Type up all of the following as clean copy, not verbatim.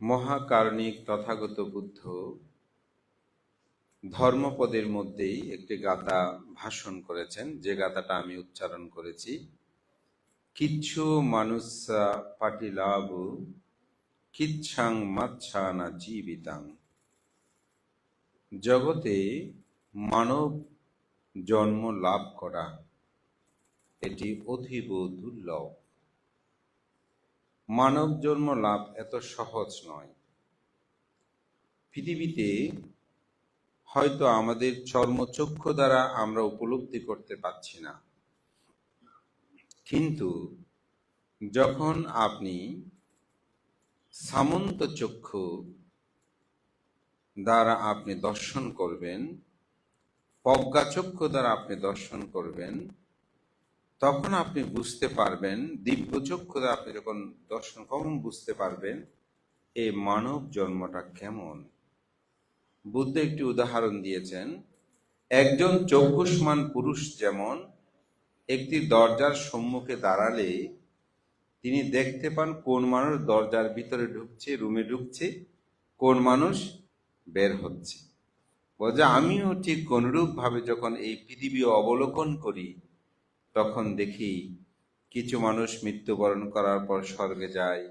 মহাকারণিক তথাগত বুদ্ধ ধর্মপদের মধ্যেই একটি গাথা ভাষণ করেছেন, যে গাথাটা আমি উচ্চারণ করেছি। কিচ্ছু মানুষা পাটিলাবু কিচ্ছাং মাচ্ছা না জীবিতাং। জগতে মানব জন্ম লাভ করা এটি অতীব দুর্লভ। মানব জন্ম লাভ এত সহজ নয়। পৃথিবীতে হয়তো আমাদের চর্মচক্ষু দ্বারা আমরা উপলব্ধি করতে পারছি না, কিন্তু যখন আপনি সামন্ত চক্ষু দ্বারা আপনি দর্শন করবেন, প্রজ্ঞাচক্ষু দ্বারা আপনি দর্শন করবেন, তখন আপনি বুঝতে পারবেন, দিব্যচক্ষু দ্বারা আপনি যখন দর্শন করবেন বুঝতে পারবেন এই মানব জন্মটা কেমন। বুদ্ধ একটি উদাহরণ দিয়েছেন, একজন চক্ষুষ্মান পুরুষ যেমন একটি দরজার সম্মুখে দাঁড়ালে তিনি দেখতে পান কোন মানুষ দরজার ভিতরে ঢুকছে, রুমে ঢুকছে, কোন মানুষ বের হচ্ছে। বলছে আমিও ঠিক অনুরূপ ভাবে যখন এই পৃথিবী অবলোকন করি, তখন দেখি কিছু মানুষ মৃত্যুবরণ করার পর স্বর্গে যায়,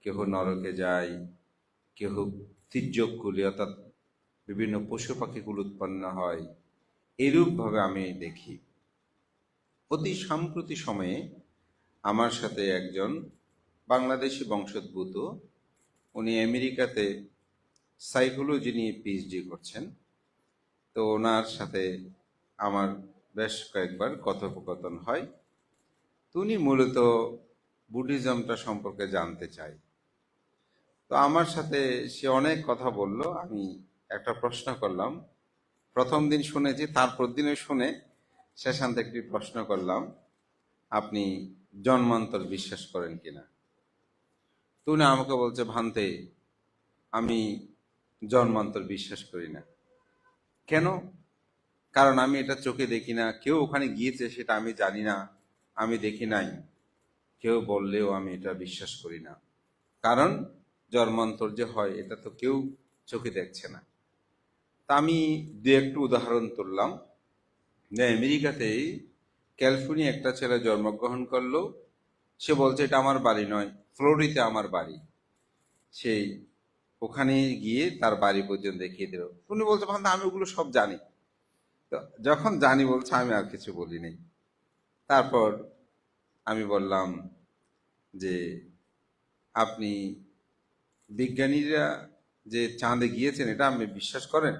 কেহ নরকে যায়, কেহ তির্যককুলে অর্থাৎ বিভিন্ন পশু পাখিগুলো উৎপন্ন হয়। এরূপ ভাবে আমি দেখি। অতি সাম্প্রতি সময়ে আমার সাথে একজন বাংলাদেশি বংশোদ্ভূত, উনি আমেরিকাতে সাইকোলজি নিয়ে পিএইচডি করছেন। তো ওনার সাথে আমার বেশ কয়েকবার কথোপকথন হয়। তো উনি মূলত বুদ্ধিজমটা সম্পর্কে জানতে চাই। তো আমার সাথে সে অনেক কথা বলল। আমি একটা প্রশ্ন করলাম, প্রথম দিন শুনেছি, তারপর দিনে শুনে শেষান্ত একটি প্রশ্ন করলাম, আপনি জন্মান্তর বিশ্বাস করেন কিনা? তো উনি আমাকে বলছে, ভান্তে আমি জন্মান্তর বিশ্বাস করি না। কেন? কারণ আমি এটা চোখে দেখি না, কেউ ওখানে গিয়েছে সেটা আমি জানি না, আমি দেখি নাই, কেউ বললেও আমি এটা বিশ্বাস করি না। কারণ জন্মান্তর যে হয় এটা তো কেউ চোখে দেখছে না। তা আমি দু একটু উদাহরণ তুললাম যে আমেরিকাতে ক্যালিফোর্নিয়া একটা ছেলে জন্মগ্রহণ করলো, সে বলছে এটা আমার বাড়ি নয়, ফ্লোরিডাতে আমার বাড়ি। সেই ওখানে গিয়ে তার বাড়ি পর্যন্ত দেখিয়ে দিল। উনি বলছে ভান্তা আমি ওগুলো সব জানি। তো যখন জানি বলছে, আমি আর কিছু বলি নাই। তারপর আমি বললাম যে আপনি বিজ্ঞানীরা যে চাঁদে গিয়েছেন এটা আপনি বিশ্বাস করেন?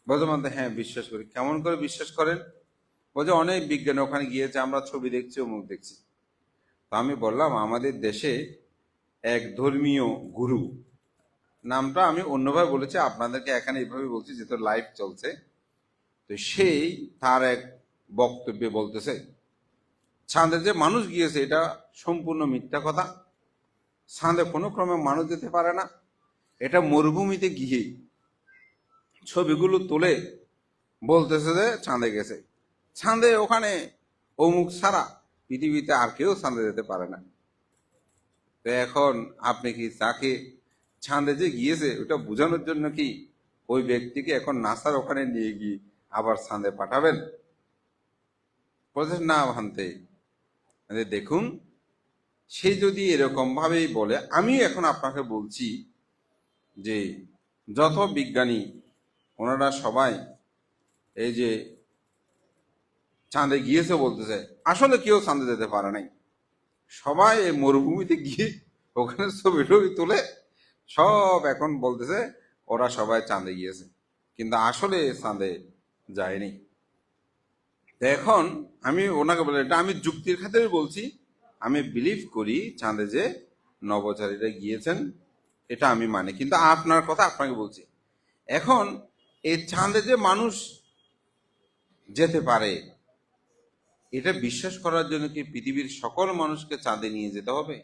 বলছে মানতে হ্যাঁ বিশ্বাস করি। কেমন করে বিশ্বাস করেন? বলছে অনেক বিজ্ঞানী ওখানে গিয়েছে, আমরা ছবি দেখছি, অমুক দেখছি। তো আমি বললাম আমাদের দেশে এক ধর্মীয় গুরু, নামটা আমি অন্যভাবে বলেছি, আপনাদেরকে এখানে এইভাবে বলছি যেহেতু লাইভ চলছে। তো সেই তার এক বক্তব্যে বলতেছে চাঁদে যে মানুষ গিয়েছে এটা সম্পূর্ণ মিথ্যা কথা। চাঁদে কোনো ক্রমে মানুষ যেতে পারে না। এটা মরুভূমিতে গিয়ে ছবিগুলো তুলে বলতেছে যে চাঁদে গেছে। চাঁদে ওখানে অমুক ছাড়া পৃথিবীতে আর কেউ চাঁদে যেতে পারে না। তো এখন আপনি কি তাকে চাঁদে যে গিয়েছে ওটা বোঝানোর জন্য কি ওই ব্যক্তিকে এখন নাসার ওখানে নিয়ে গিয়ে আবার চাঁদে পাঠাবেন? বলছেন না ভান্তে, দেখুন সে যদি এরকম ভাবেই বলে, আমি এখন আপনাকে বলছি যে যত বিজ্ঞানী ওনারা সবাই এই যে চাঁদে গিয়েছে বলতেছে, আসলে কেউ চাঁদে যেতে পারে নাই। সবাই এই মরুভূমিতে গিয়ে ওখানে ছবি টবি তুলে সব এখন বলতেছে ওরা সবাই চাঁদে গিয়েছে, কিন্তু আসলে চাঁদে যায়নি। এখন আমি ওনাকে বলি, এটা আমি যুক্তির খাতিরে বলছি, আমি বিলিভ করি চাঁদে যে নভোচারীরা গিয়েছেন, এটা আমি মানি, কিন্তু আপনার কথা আপনাকে বলছি। এখন এই চাঁদে যে মানুষ যেতে পারে এটা বিশ্বাস করার জন্য কি পৃথিবীর সকল মানুষকে চাঁদে নিয়ে যেতে হবে?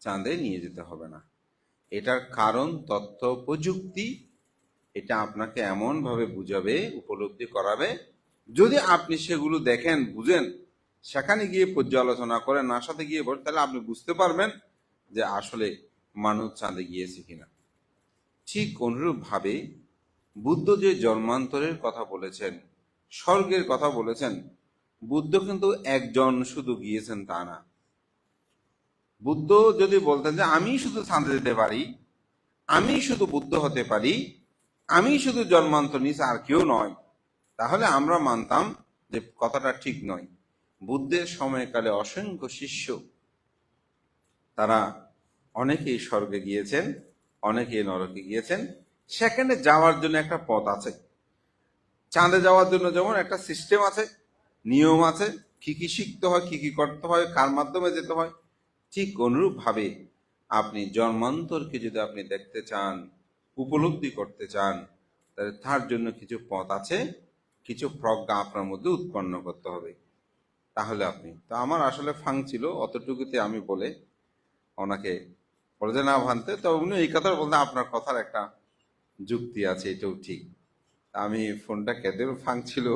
চাঁদে নিয়ে যেতে হবে না। এটার কারণ তথ্য প্রযুক্তি এটা আপনাকে এমন ভাবে বুঝাবে, উপলব্ধি করাবে, যদি আপনি সেগুলো দেখেন, বুঝেন, সেখানে গিয়ে পর্যালোচনা করেন, নাসাতে গিয়ে বসেন, তাহলে আপনি বুঝতে পারবেন যে আসলে মানব চাঁদে গিয়েছে কিনা। ঠিক অনুরূপ ভাবে বুদ্ধ যে জন্মান্তরের কথা বলেছেন, স্বর্গের কথা বলেছেন, বুদ্ধ কিন্তু একজন শুধু গিয়েছেন তা না। বুদ্ধ যদি বলতেন যে আমি শুধু চাঁদে যেতে পারি, আমি শুধু বুদ্ধ হতে পারি, আমি শুধু জন্মান্তর নিয়েছি আর কেউ নয়, তাহলে আমরা মানতাম যে কথাটা ঠিক নয়। বুদ্ধের সময়কালে অসংখ্য শিষ্য, তারা অনেকেই স্বর্গে গিয়েছেন, অনেকেই নরকে গিয়েছেন। সেখানে যাওয়ার জন্য একটা পথ আছে। চাঁদে যাওয়ার জন্য যেমন একটা সিস্টেম আছে, নিয়ম আছে, কি কি শিখতে হয়, কি কি করতে হয়, কার মাধ্যমে যেতে হয়, ঠিক অনুরূপ ভাবে আপনি জন্মান্তরকে যদি আপনি দেখতে চান, উপলব্ধি করতে চান, তাহলে তার জন্য কিছু পথ আছে, কিছু প্রজ্ঞা আপনার মধ্যে উৎপন্ন করতে হবে। তাহলে আপনি, তো আমার আসলে ফাং ছিল অতটুকুতে আমি বলে ওনাকে বলে যে না ভানতে, তো উনি এই কথা বলতে আপনার কথার একটা যুক্তি আছে, এটাও ঠিক। আমি ফোনটা কেটে, ফাং ছিল,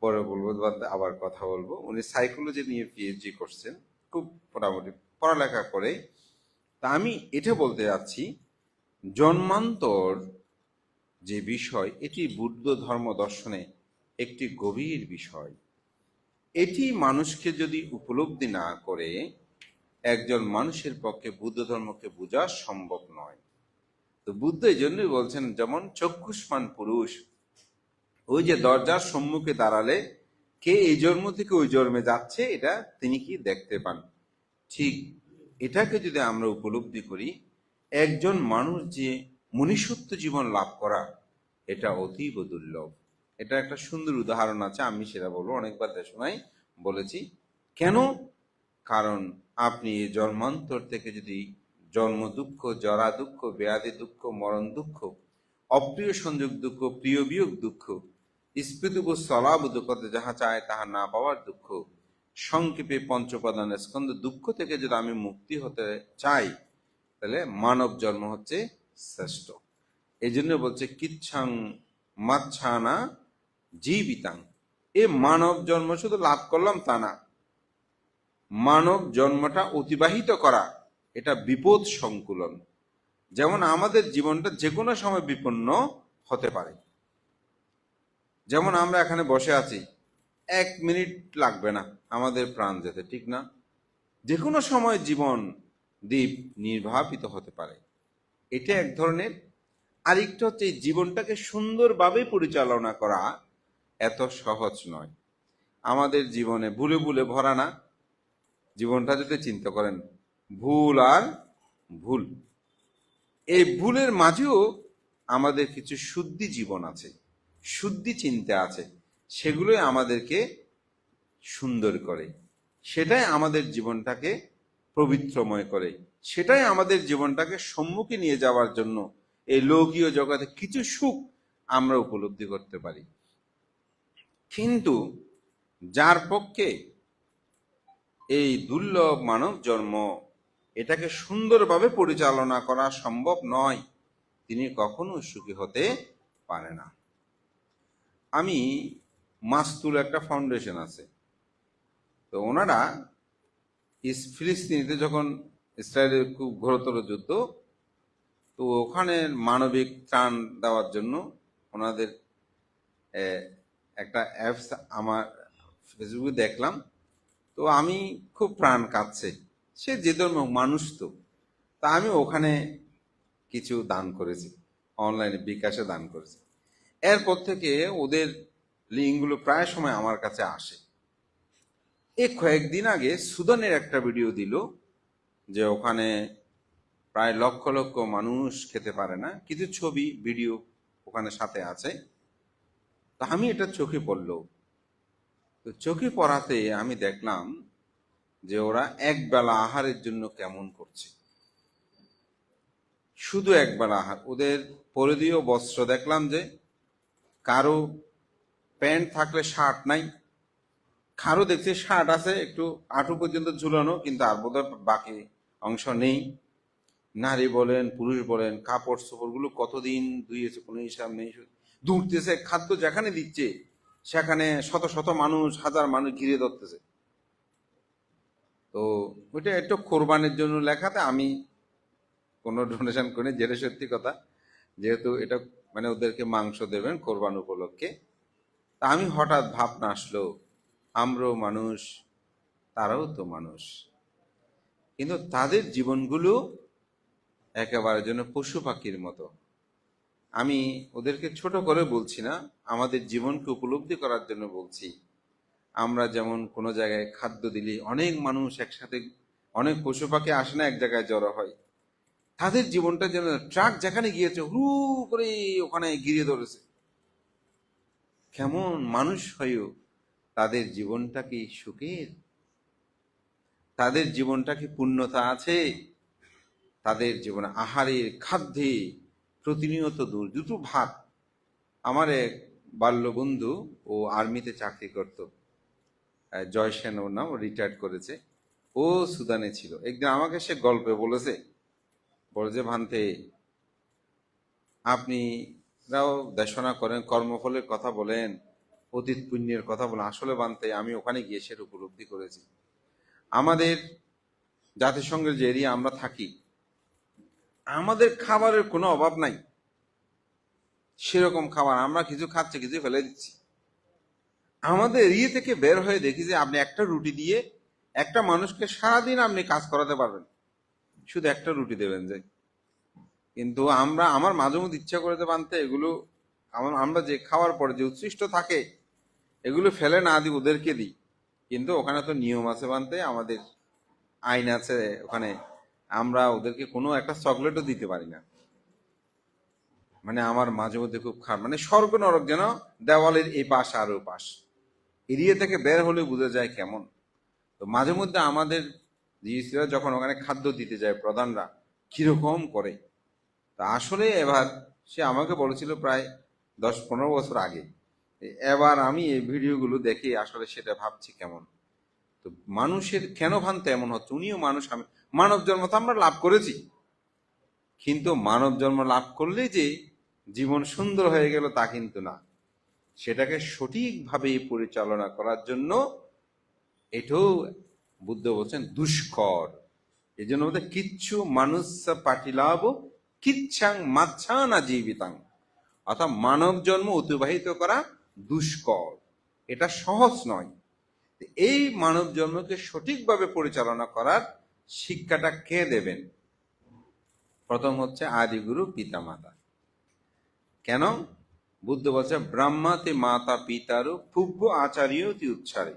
পরে বলবো, আবার কথা বলবো। উনি সাইকোলজি নিয়ে পিএইচডি করছেন, খুব মোটামুটি পড়ালেখা করে। তা আমি এটা বলতে যাচ্ছি, জন্মান্তর যে বিষয়, এটি বুদ্ধ ধর্ম দর্শনে একটি গভীর বিষয়। এটি মানুষকে যদি উপলব্ধি না করে, একজন মানুষের পক্ষে বুদ্ধ ধর্মকে বোঝা সম্ভব নয়। তো বুদ্ধ এই জন্যই বলছেন, যেমন চক্ষুষ্মান পুরুষ, ওই যে দরজার সম্মুখে দাঁড়ালে কে এই জন্ম থেকে ওই জন্মে যাচ্ছে এটা তিনি কি দেখতে পান। ঠিক এটাকে যদি আমরা উপলব্ধি করি, একজন মানুষ যে মনুষ্যত্ব জীবন লাভ করা, এটা অতীব দুর্লভ। এটা একটা সুন্দর উদাহরণ আছে, আমি সেটা বলবো, অনেকবার দেশনাই বলেছি। কেন? কারণ আপনি এই জন্মান্তর থেকে যদি জন্ম দুঃখ, জরা দুঃখ, ব্যাধি দুঃখ, মরণ দুঃখ, অপ্রিয় সংযোগ দুঃখ, প্রিয় বিয়োগ দুঃখ, স্মৃতিব সলাব দুঃখ, যাহা চায় তাহা না পাওয়ার দুঃখ, সংক্ষেপে পঞ্চপ্রধানের স্কন্ধ দুঃখ থেকে যদি আমি মুক্তি হতে চাই, তাহলে মানব জন্ম হচ্ছে শ্রেষ্ঠ। এই জন্য বলছে কিচ্ছাং মাচ্ছানা জীবিতাং। এ মানব জন্ম শুধু লাভ করলাম তা না, মানব জন্মটা অতিবাহিত করা এটা বিপদ সংকুলন। যেমন আমাদের জীবনটা যে কোনো সময় বিপন্ন হতে পারে। যেমন আমরা এখানে বসে আছি, 1 মিনিট লাগবে না আমাদের প্রাণ যেতে, ঠিক না? যে কোনো সময় জীবন দ্বীপ নির্বাপিত হতে পারে। এটা এক ধরনের। আরেকটা হচ্ছে এই জীবনটাকে সুন্দরভাবে পরিচালনা করা এত সহজ নয়। আমাদের জীবনে ভুলে ভুলে ভরা না। জীবনটা যদি চিন্তা করেন, ভুল আর ভুল, এই ভুলের মাঝেও আমাদের কিছু শুদ্ধি জীবন আছে, শুদ্ধি চিন্তা আছে, সেগুলোই আমাদেরকে সুন্দর করে, সেটাই আমাদের জীবনটাকে পবিত্রময় করে, সেটাই আমাদের জীবনটাকে সম্মুখে নিয়ে যাওয়ার জন্য এই লৌকিক জগতে কিছু সুখ আমরা উপলব্ধি করতে পারি। কিন্তু যার পক্ষে এই দুর্লভ মানব জন্ম, এটাকে সুন্দরভাবে পরিচালনা করা সম্ভব নয়, তিনি কখনো সুখী হতে পারে না। আমি মাস্তুর একটা ফাউন্ডেশন আছে, তো ওনারা ফিলিস্তিনিতে যখন ইসরায়েলের খুব ঘোরতর যুদ্ধ, তো ওখানে মানবিক ত্রাণ দেওয়ার জন্য ওনাদের একটা অ্যাপস আমার ফেসবুকে দেখলাম। তো আমি খুব প্রাণ কাঁদছে, সে যে ধর্ম মানুষ, তো তা আমি ওখানে কিছু দান করেছি, অনলাইনে বিকাশে দান করেছি। এরপর থেকে ওদের লিঙ্কগুলো প্রায় সময় আমার কাছে আসে। এই কয়েকদিন আগে সুদানের একটা ভিডিও দিল যে ওখানে প্রায় লক্ষ লক্ষ মানুষ খেতে পারে না, কিছু ছবি ভিডিও ওখানে সাথে আছে। তো আমি এটা চোখে পড়লো, তো চোখে পড়াতে আমি দেখলাম যে ওরা একবেলা আহারের জন্য কেমন করছে। শুধু একবেলা আহার, ওদের পরিধেয় বস্ত্র দেখলাম যে কারো প্যান্ট থাকলে শার্ট নাই, কারো দেখছি শার্ট আছে একটু হাঁটু পর্যন্ত ঝুলানো, কিন্তু আর বোধহয় বাকি অংশ নেই। নারী বলেন পুরুষ বলেন, কাপড় চোপড় গুলো কতদিন ধুয়েছে কোনো হিসাব নেই। দৌড়তেছে, খাদ্য যেখানে দিচ্ছে সেখানে শত শত মানুষ, হাজার মানুষ ঘিরে ধরতেছে। তো ওইটা একটু কোরবানির জন্য লেখাতে আমি কোনো ডোনেশন করে, যেটা সত্যি কথা, যেহেতু এটা মানে ওদেরকে মাংস দেবেন কোরবান উপলক্ষে। তা আমি হঠাৎ ভাবনা আসলো, আমরাও মানুষ, তারাও তো মানুষ, কিন্তু তাদের জীবনগুলো একেবারে যেন পশু পাখির মতো। আমি ওদেরকে ছোট করে বলছি না, আমাদের জীবনকে উপলব্ধি করার জন্য বলছি। আমরা যেমন কোনো জায়গায় খাদ্য দিলে অনেক মানুষ একসাথে, অনেক পশু পাখি আসে না, এক জায়গায় জড়ো হয়, তাদের জীবনটা যেন ট্রাক যেখানে গিয়েছে হু করে ওখানে গিরিয়ে ধরেছে। কেমন মানুষ হয়েও তাদের জীবনটা কি সুখের? তাদের জীবনটা কি পূর্ণতা আছে? তাদের জীবনে আহারের খাদ্যে প্রতিনিয়ত দুটো ভাত। আমার এক বাল্য বন্ধু, ও আর্মিতে চাকরি করত, জয় সেন ওর নাম, রিটায়ার্ড করেছে। ও সুদানে ছিল। একদিন আমাকে সে গল্পে বলেছে, বলেছে ভান্তে, আপনি রাও দেশনা করেন, কর্মফলের কথা বলেন, অতীত পুণ্যের কথা বলেন, আসলে বানতে আমি ওখানে গিয়ে সেটা উপলব্ধি করেছি। আমাদের জাতিসংঘের যে এরিয়া আমরা থাকি, আমাদের খাবারের কোনো অভাব নাই। সেরকম খাবার আমরা কিছু খাচ্ছি, কিছু ফেলে দিচ্ছি। আমাদের এরিয়া থেকে বের হয়ে দেখি যে আপনি একটা রুটি দিয়ে একটা মানুষকে সারাদিন আপনি কাজ করাতে পারবেন, শুধু একটা রুটি দেবেন যে। কিন্তু আমার মাঝে মধ্যে ইচ্ছা করে বানতে এগুলো, আমরা যে খাওয়ার পরে যে উচ্ছিষ্ট থাকে এগুলো ফেলে না দিই, ওদেরকে দিই। কিন্তু ওখানে তো নিয়ম আছে বানতে, আমাদের আইন আছে ওখানে, আমরা ওদেরকে কোনো একটা চকলেটও দিতে পারি না। মানে আমার মাঝে মধ্যে খুব খারাপ, মানে স্বর্গ নরক যেন দেওয়ালের এই পাশ আর ও পাশ। এরিয়া থেকে বের হলে বোঝা যায় কেমন। তো মাঝে মধ্যে আমাদের জিএসিরা যখন ওখানে খাদ্য দিতে যায় প্রধানরা, কিরকম করে। তা আসলে এবার সে আমাকে বলেছিল প্রায় 10-15 বছর আগে। এবার আমি এই ভিডিওগুলো দেখে আসলে সেটা ভাবছি কেমন। তো মানুষের কেন ভ্রান্ত এমন হচ্ছে? উনিও মানুষ, আমি মানব জন্ম তো আমরা লাভ করেছি, কিন্তু মানব জন্ম লাভ করলে যে জীবন সুন্দর হয়ে গেল তা কিন্তু না। সেটাকে সঠিকভাবে পরিচালনা করার জন্য এটাও বুদ্ধ বলছেন দুষ্কর। এই জন্য বলতে কিচ্ছু মানুষ পাটিলাভ কিচ্ছাং মাচ্ছানা জীবিতাং, অর্থাৎ মানব জন্ম অতিবাহিত করা দুষ্কর, এটা সহজ নয়। এই মানব জন্মকে সঠিকভাবে পরিচালনা করার শিক্ষাটা কে দেবেন? প্রথম হচ্ছে আদিগুরু পিতামাতা। কেন? বুদ্ধ বলছে ব্রহ্মাতে মাতা পিতারু পূর্ব আচার্যতি উচ্চারে।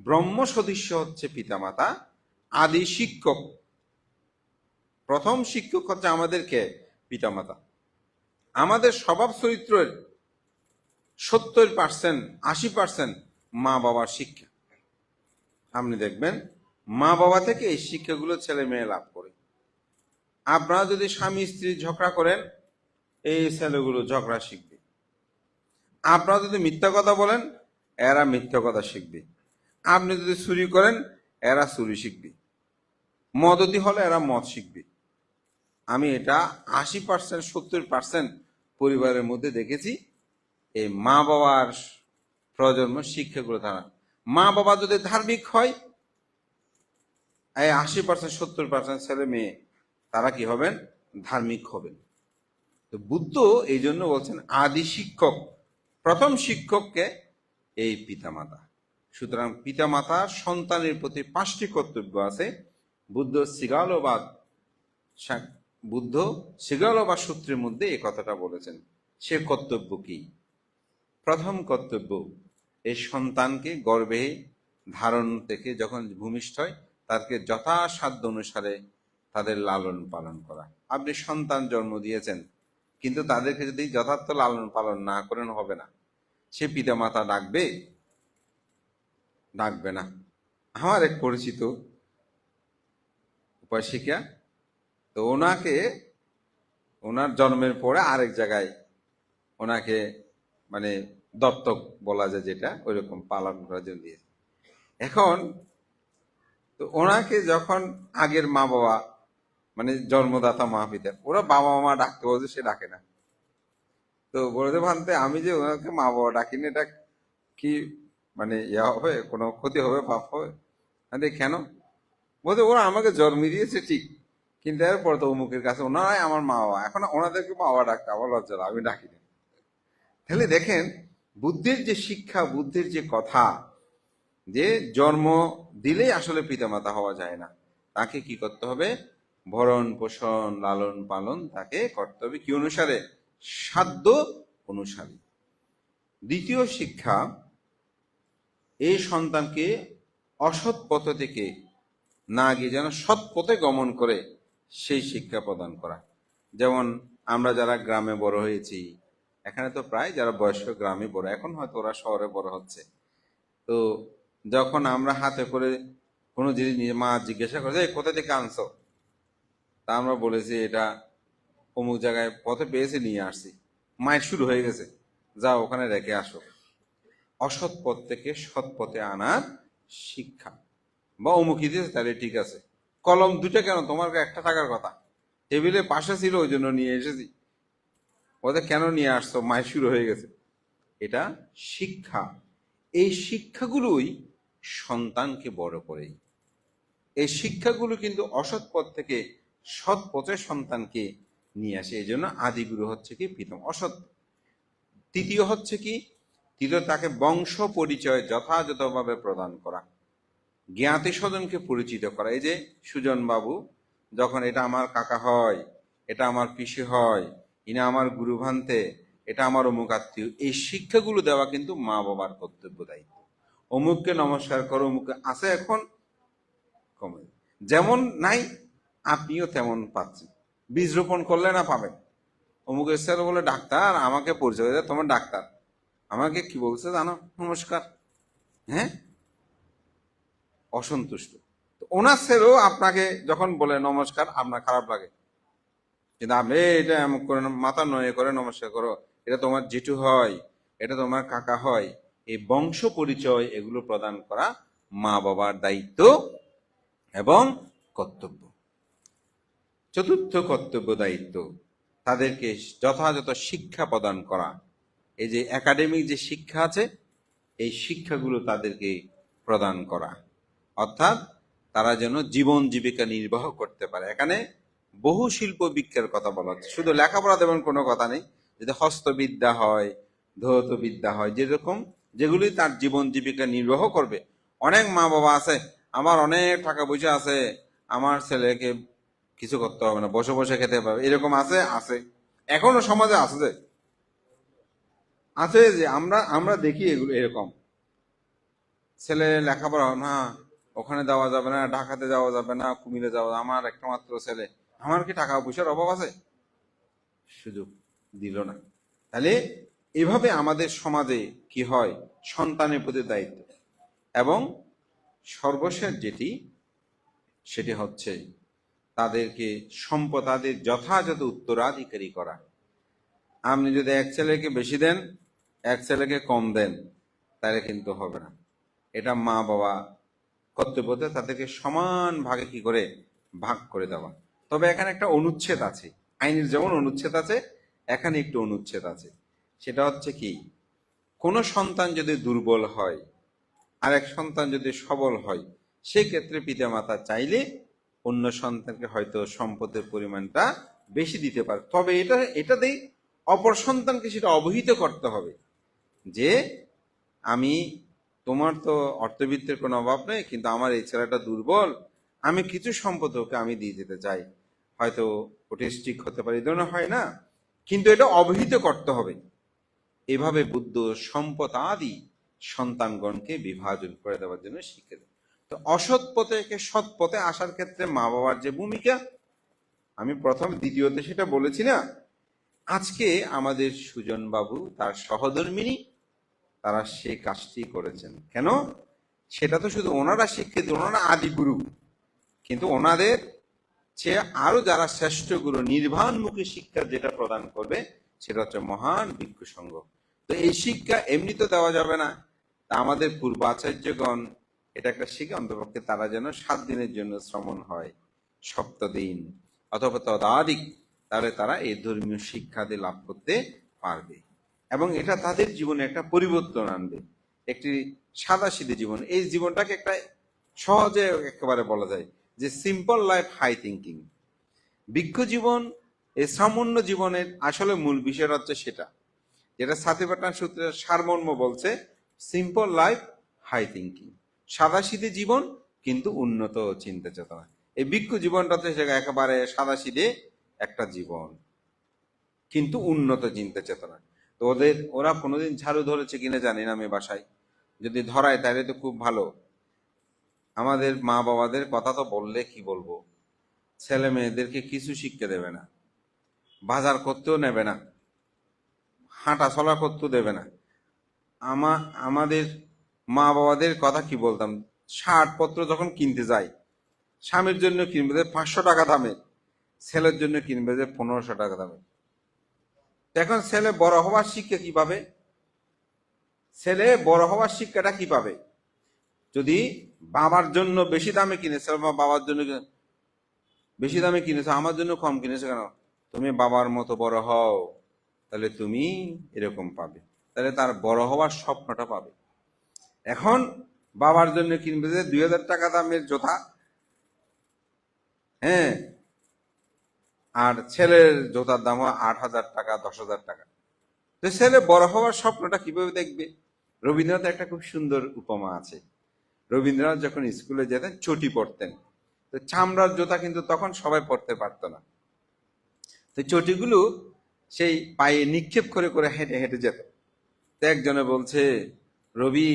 ব্রহ্ম সদৃশ্য হচ্ছে পিতামাতা, আদি শিক্ষক। প্রথম শিক্ষক হচ্ছে আমাদেরকে পিতামাতা। আমাদের স্বভাব চরিত্রের 70%, 80% মা বাবার শিক্ষা। আপনি দেখবেন মা বাবা থেকে এই শিক্ষাগুলো ছেলে মেয়ে লাভ করে। আপনারা যদি স্বামী স্ত্রী ঝগড়া করেন, এই ছেলেগুলো ঝগড়া শিখবে। আপনারা যদি মিথ্যা কথা বলেন, এরা মিথ্যা কথা শিখবে। আপনি যদি চুরি করেন, এরা চুরি শিখবে। মদতি হলে এরা মদ শিখবে। আমি এটা 80%, 70% পরিবারের মধ্যে দেখেছি। এই মা বাবার প্রজন্ম শিক্ষাগুলো তারা, মা বাবা যদি ধার্মিক হয়, এই 80%, 70% ছেলে মেয়ে তারা কি হবেন? ধার্মিক হবেন। তো বুদ্ধ এই জন্য বলছেন আদি শিক্ষক, প্রথম শিক্ষককে এই পিতামাতা। সুতরাং পিতামাতার সন্তানের প্রতি 5টি কর্তব্য আছে। বুদ্ধ সিগালোবাদ সূত্রের মধ্যে এই কথাটা বলেছেন। সে কর্তব্য কি? প্রথম কর্তব্য, এই সন্তানকে গর্ভে ধারণ থেকে যখন ভূমিষ্ঠ হয়, তাকে যথাসাধ্য অনুসারে তাদের লালন পালন করা। আপনি সন্তান জন্ম দিয়েছেন, কিন্তু তাদেরকে যদি যথার্থ লালন পালন না করেন হবে না। সে পিতা মাতা ডাকবে? ডাকবে না। আমার এক পরিচিত উপাসিকা, তো ওনার জন্মের পরে আরেক জায়গায় ওনাকে মানে দত্তক বলা যায়, যেটা ওইরকম পালন করার জন্য দিয়েছে। এখন তো ওনাকে যখন আগের মা বাবা মানে জন্মদাতা মা পিতা, ওরা বাবা মা ডাকতে বলছে, সে ডাকে না। তো বলতে ভানতে আমি যে ওনাকে মা বাবা ডাকিনি, এটা কি মানে ইয়া হবে, কোনো ক্ষতি হবে, পাপ হবে? কেন? বলতে ওরা আমাকে জন্ম দিয়েছে ঠিক, কিন্তু এরপরে তো অমুকের কাছে ওনারাই আমার মা বাবা, এখন ওনাদেরকে মা বাবা ডাকতে আমার লজ্জা লাগে, আমি ডাকি না। তাহলে দেখেন বুদ্ধির যে শিক্ষা, বুদ্ধির যে কথা, যে জন্ম দিলেই আসলে পিতামাতা হওয়া যায় না, তাকে কি করতে হবে? ভরণ পোষণ লালন পালন তাকে করতে হবে কি অনুসারে? সাধ্য অনুসারে। দ্বিতীয় শিক্ষা, এই সন্তানকে অসৎ পথ থেকে না গিয়ে যেন সৎ পথে গমন করে সেই শিক্ষা প্রদান করা। যেমন আমরা যারা গ্রামে বড় হয়েছি, এখানে তো প্রায় যারা বয়স্ক গ্রামে বড়, এখন হয়তো ওরা শহরে বড় হচ্ছে, তো যখন আমরা হাতে করে কোনো জিনিস নিয়ে মা জিজ্ঞাসা করে এই কোথা থেকে আনছো, তা আমরা বলেছি এটা অমুক জায়গায় পথে পেয়েছি নিয়ে আসছি, মায়ের শুরু হয়ে গেছে, যাও ওখানে রেখে আসো। অসৎ পথ থেকে সৎ পথে আনার শিক্ষা। বা অমুকি দিয়েছে তাহলে ঠিক আছে, কলম দুটো কেন, তোমার একটা টাকার কথা, টেবিলের পাশে ছিল ওই জন্য নিয়ে এসেছি, ওদের কেন নিয়ে আসছো, মায়ের শুরু হয়ে গেছে। এটা শিক্ষা। এই শিক্ষাগুলোই সন্তানকে বড় করে। এই শিক্ষাগুলো কিন্তু অসৎ পথ থেকে সৎ পথে সন্তানকে নিয়ে আসে। এই জন্য আদিগুরু হচ্ছে কি প্রীতম অসৎ। তৃতীয় হচ্ছে কি, তৃতীয় তাকে বংশ পরিচয় যথাযথভাবে প্রদান করা, জ্ঞাতি স্বজনকে পরিচিত করা। এই যে সুজন বাবু যখন এটা আমার কাকা হয়, এটা আমার পিসি হয়, ইনা আমার গুরু ভান্তে, এটা আমার অমুক আত্মীয়, এই শিক্ষাগুলো দেওয়া কিন্তু মা বাবার কর্তব্য দায়িত্ব। অমুককে নমস্কার করো, অমুককে আছে এখন কমে, যেমন নাই আপনিও তেমন পাচ্ছেন, বীজ রোপণ করলে না পাবেন। অমুকের স্যার বলে ডাক্তার, আমাকে পরিচয় দেয় তোমার ডাক্তার, আমাকে কি বলছে জানো, নমস্কার। হ্যাঁ, অসন্তুষ্ট। তো ওনার স্যারও আপনাকে যখন বলে নমস্কার, আপনার খারাপ লাগে, কিন্তু আপনি এটা এমন করে মাথা নয়ে করে নমস্কার করো, এটা তোমার জেঠু হয়, এটা তোমার কাকা হয়। এই বংশ পরিচয় এগুলো প্রদান করা মা বাবার দায়িত্ব এবং কর্তব্য। চতুর্থ কর্তব্য দায়িত্ব, তাদেরকে যথাযথ শিক্ষা প্রদান করা। এই যে একাডেমিক যে শিক্ষা আছে, এই শিক্ষাগুলো তাদেরকে প্রদান করা, অর্থাৎ তারা যেন জীবন জীবিকা নির্বাহ করতে পারে। এখানে বহু শিল্প বিজ্ঞানের কথা বলা হচ্ছে, শুধু লেখাপড়া দেবেন কোনো কথা নেই। যদি হস্তবিদ্যা হয়, ধৌত বিদ্যা হয়, যেরকম যেগুলি তার জীবন জীবিকা নির্বাহ করবে। অনেক মা বাবা আছে, আমার অনেক টাকা পয়সা আছে, আমার ছেলেকে কিছু করতে হবে না, বসে বসে খেতে পারবে, এরকম আছে আছে এখনো সমাজে আছে। যে আছে যে আমরা আমরা দেখি এগুলো এরকম, ছেলে লেখাপড়া না, ওখানে যাওয়া যাবে না, ঢাকাতে যাওয়া যাবে না, কুমিল্লে যাওয়া, আমার একটা মাত্র ছেলে, আমার কি টাকা পয়সার অভাব আছে, সুযোগ দিল না। তাহলে এভাবে আমাদের সমাজে কি হয়, সন্তানের প্রতি দায়িত্ব। এবং সর্বশেষ যেটি, সেটি হচ্ছে তাদেরকে সম্পদ, তাদের যথাযথ উত্তরাধিকারী করা। আপনি যদি এক ছেলেকে বেশি দেন, এক ছেলেকে কম দেন, তাহলে কিন্তু হবে না। এটা মা বাবা কর্তব্য, তাদেরকে সমান ভাগে কি করে ভাগ করে দেওয়া। তবে এখানে একটা অনুচ্ছেদ আছে, আইনের যেমন অনুচ্ছেদ আছে, এখানে একটু অনুচ্ছেদ আছে। সেটা হচ্ছে কি, কোন সন্তান যদি দুর্বল হয় আর এক সন্তান যদি সবল হয়, সেক্ষেত্রে পিতামাতা চাইলে অন্য সন্তানকে হয়তো সম্পদের পরিমাণটা বেশি দিতে পারে। তবে এটাতেই অপর সন্তানকে সেটা অবহিত করতে হবে যে আমি, তোমার তো অর্থবিত্তের কোনো অভাব নেই, কিন্তু আমার এই ছেলেটা দুর্বল, আমি কিছু সম্পদ ওকে আমি দিয়ে যেতে চাই, হয়তো অটিস্টিক হতে পারে, এই ধরনের হয় না, কিন্তু এটা অবহিত করতে হবে। এভাবে বুদ্ধ সম্পদ আদি সন্তানগণকে বিভাজন করে দেওয়ার জন্য শিখে দেয়। তো অসৎ পথে সৎ পথে আসার ক্ষেত্রে মা বাবার যে ভূমিকা, আমি প্রথম দ্বিতীয়তে সেটা বলেছি না। আজকে আমাদের সুজন বাবু তার সহধর্মিনী তারা সে কাজটি করেছেন। কেন? সেটা তো শুধু ওনারা শিক্ষিত, ওনারা আদি গুরু, কিন্তু ওনাদের চেয়ে আরো যারা শ্রেষ্ঠ গুরু নির্বাণমুখী শিক্ষা যেটা প্রদান করবে, সেটা হচ্ছে মহান ভিক্ষু সংঘ। তো এই শিক্ষা এমনি তো দেওয়া যাবে না, তা আমাদের পূর্বাচার্যগণ এটা একটা শিক্ষা, অন্তপক্ষে তারা যেন 7 দিনের জন্য শ্রমণ হয়, সপ্তদিন অথবা তদাধিক, তাহলে তারা এই ধর্মীয় শিক্ষাদি লাভ করতে পারবে এবং এটা তাদের জীবনে একটা পরিবর্তন আনবে, একটি সাদাসিধে জীবন। এই জীবনটাকে একটা সহজে একেবারে বলা যায় যে সিম্পল লাইফ হাই থিঙ্কিং। বৃক্ষ জীবন, এই সামান্য জীবনের আসলে মূল বিষয় হচ্ছে সেটা, যেটা সাতিপাট্টান সূত্রের সারমর্ম বলছে, সিম্পল লাইফ, হাই থিঙ্কিং। সাদাসিধে জীবন কিন্তু উন্নত চিন্তা চেতনা। এই বৃক্ষ জীবনটা হচ্ছে একেবারে সাদাসিধে একটা জীবন, কিন্তু উন্নত চিন্তা চেতনা। তো ওরা কোনোদিন ঝাড়ু ধরেছে কিনা জানি না আমি বাসায়, যদি ধরায় তাহলে তো খুব ভালো। আমাদের মা বাবাদের কথা তো বললে কি বলবো, ছেলে মেয়েদেরকে কিছু শিক্ষা দেবে না, বাজার করতেও নেবে না, হাঁটা চলা করতেও দেবে না। আমাদের মা বাবাদের কথা কি বলতাম, শার্ট পত্র যখন কিনতে যাই, স্বামীর জন্য কিনবে যে 500 টাকা দামে, ছেলের জন্য কিনবে যে 1500 টাকা দামে। এখন ছেলে বড় হওয়ার শিক্ষা কি পাবে? ছেলে বড় হওয়ার শিক্ষাটা কি পাবে? যদি বাবার জন্য বেশি দামে কিনেছে, বাবার জন্য বেশি দামে কিনেছো, আমার জন্য কম কিনেছো কেন? তুমি বাবার মতো বড় হও, তাহলে তুমি এরকম পাবে, তাহলে তার বড় হওয়ার স্বপ্নটা পাবে। এখন বাবার জন্য কিনবে যে 2000 টাকা দামের জোতা, হ্যাঁ, আর ছেলের জোতার দাম 8,000 টাকা, 10,000 টাকা। তো ছেলে বড় হওয়ার স্বপ্নটা কিভাবে দেখবে? রবীন্দ্রনাথ একটা খুব সুন্দর উপমা আছে। রবীন্দ্রনাথ যখন স্কুলে যেতেন, চটি পড়তেন, তো চামড়ার জুতা কিন্তু তখন সবাই পড়তে পারতো না। তো চটিগুলো সেই পায়ে নিক্ষেপ করে করে হেঁটে হেঁটে যেত। তো একজনে বলছে, রবি,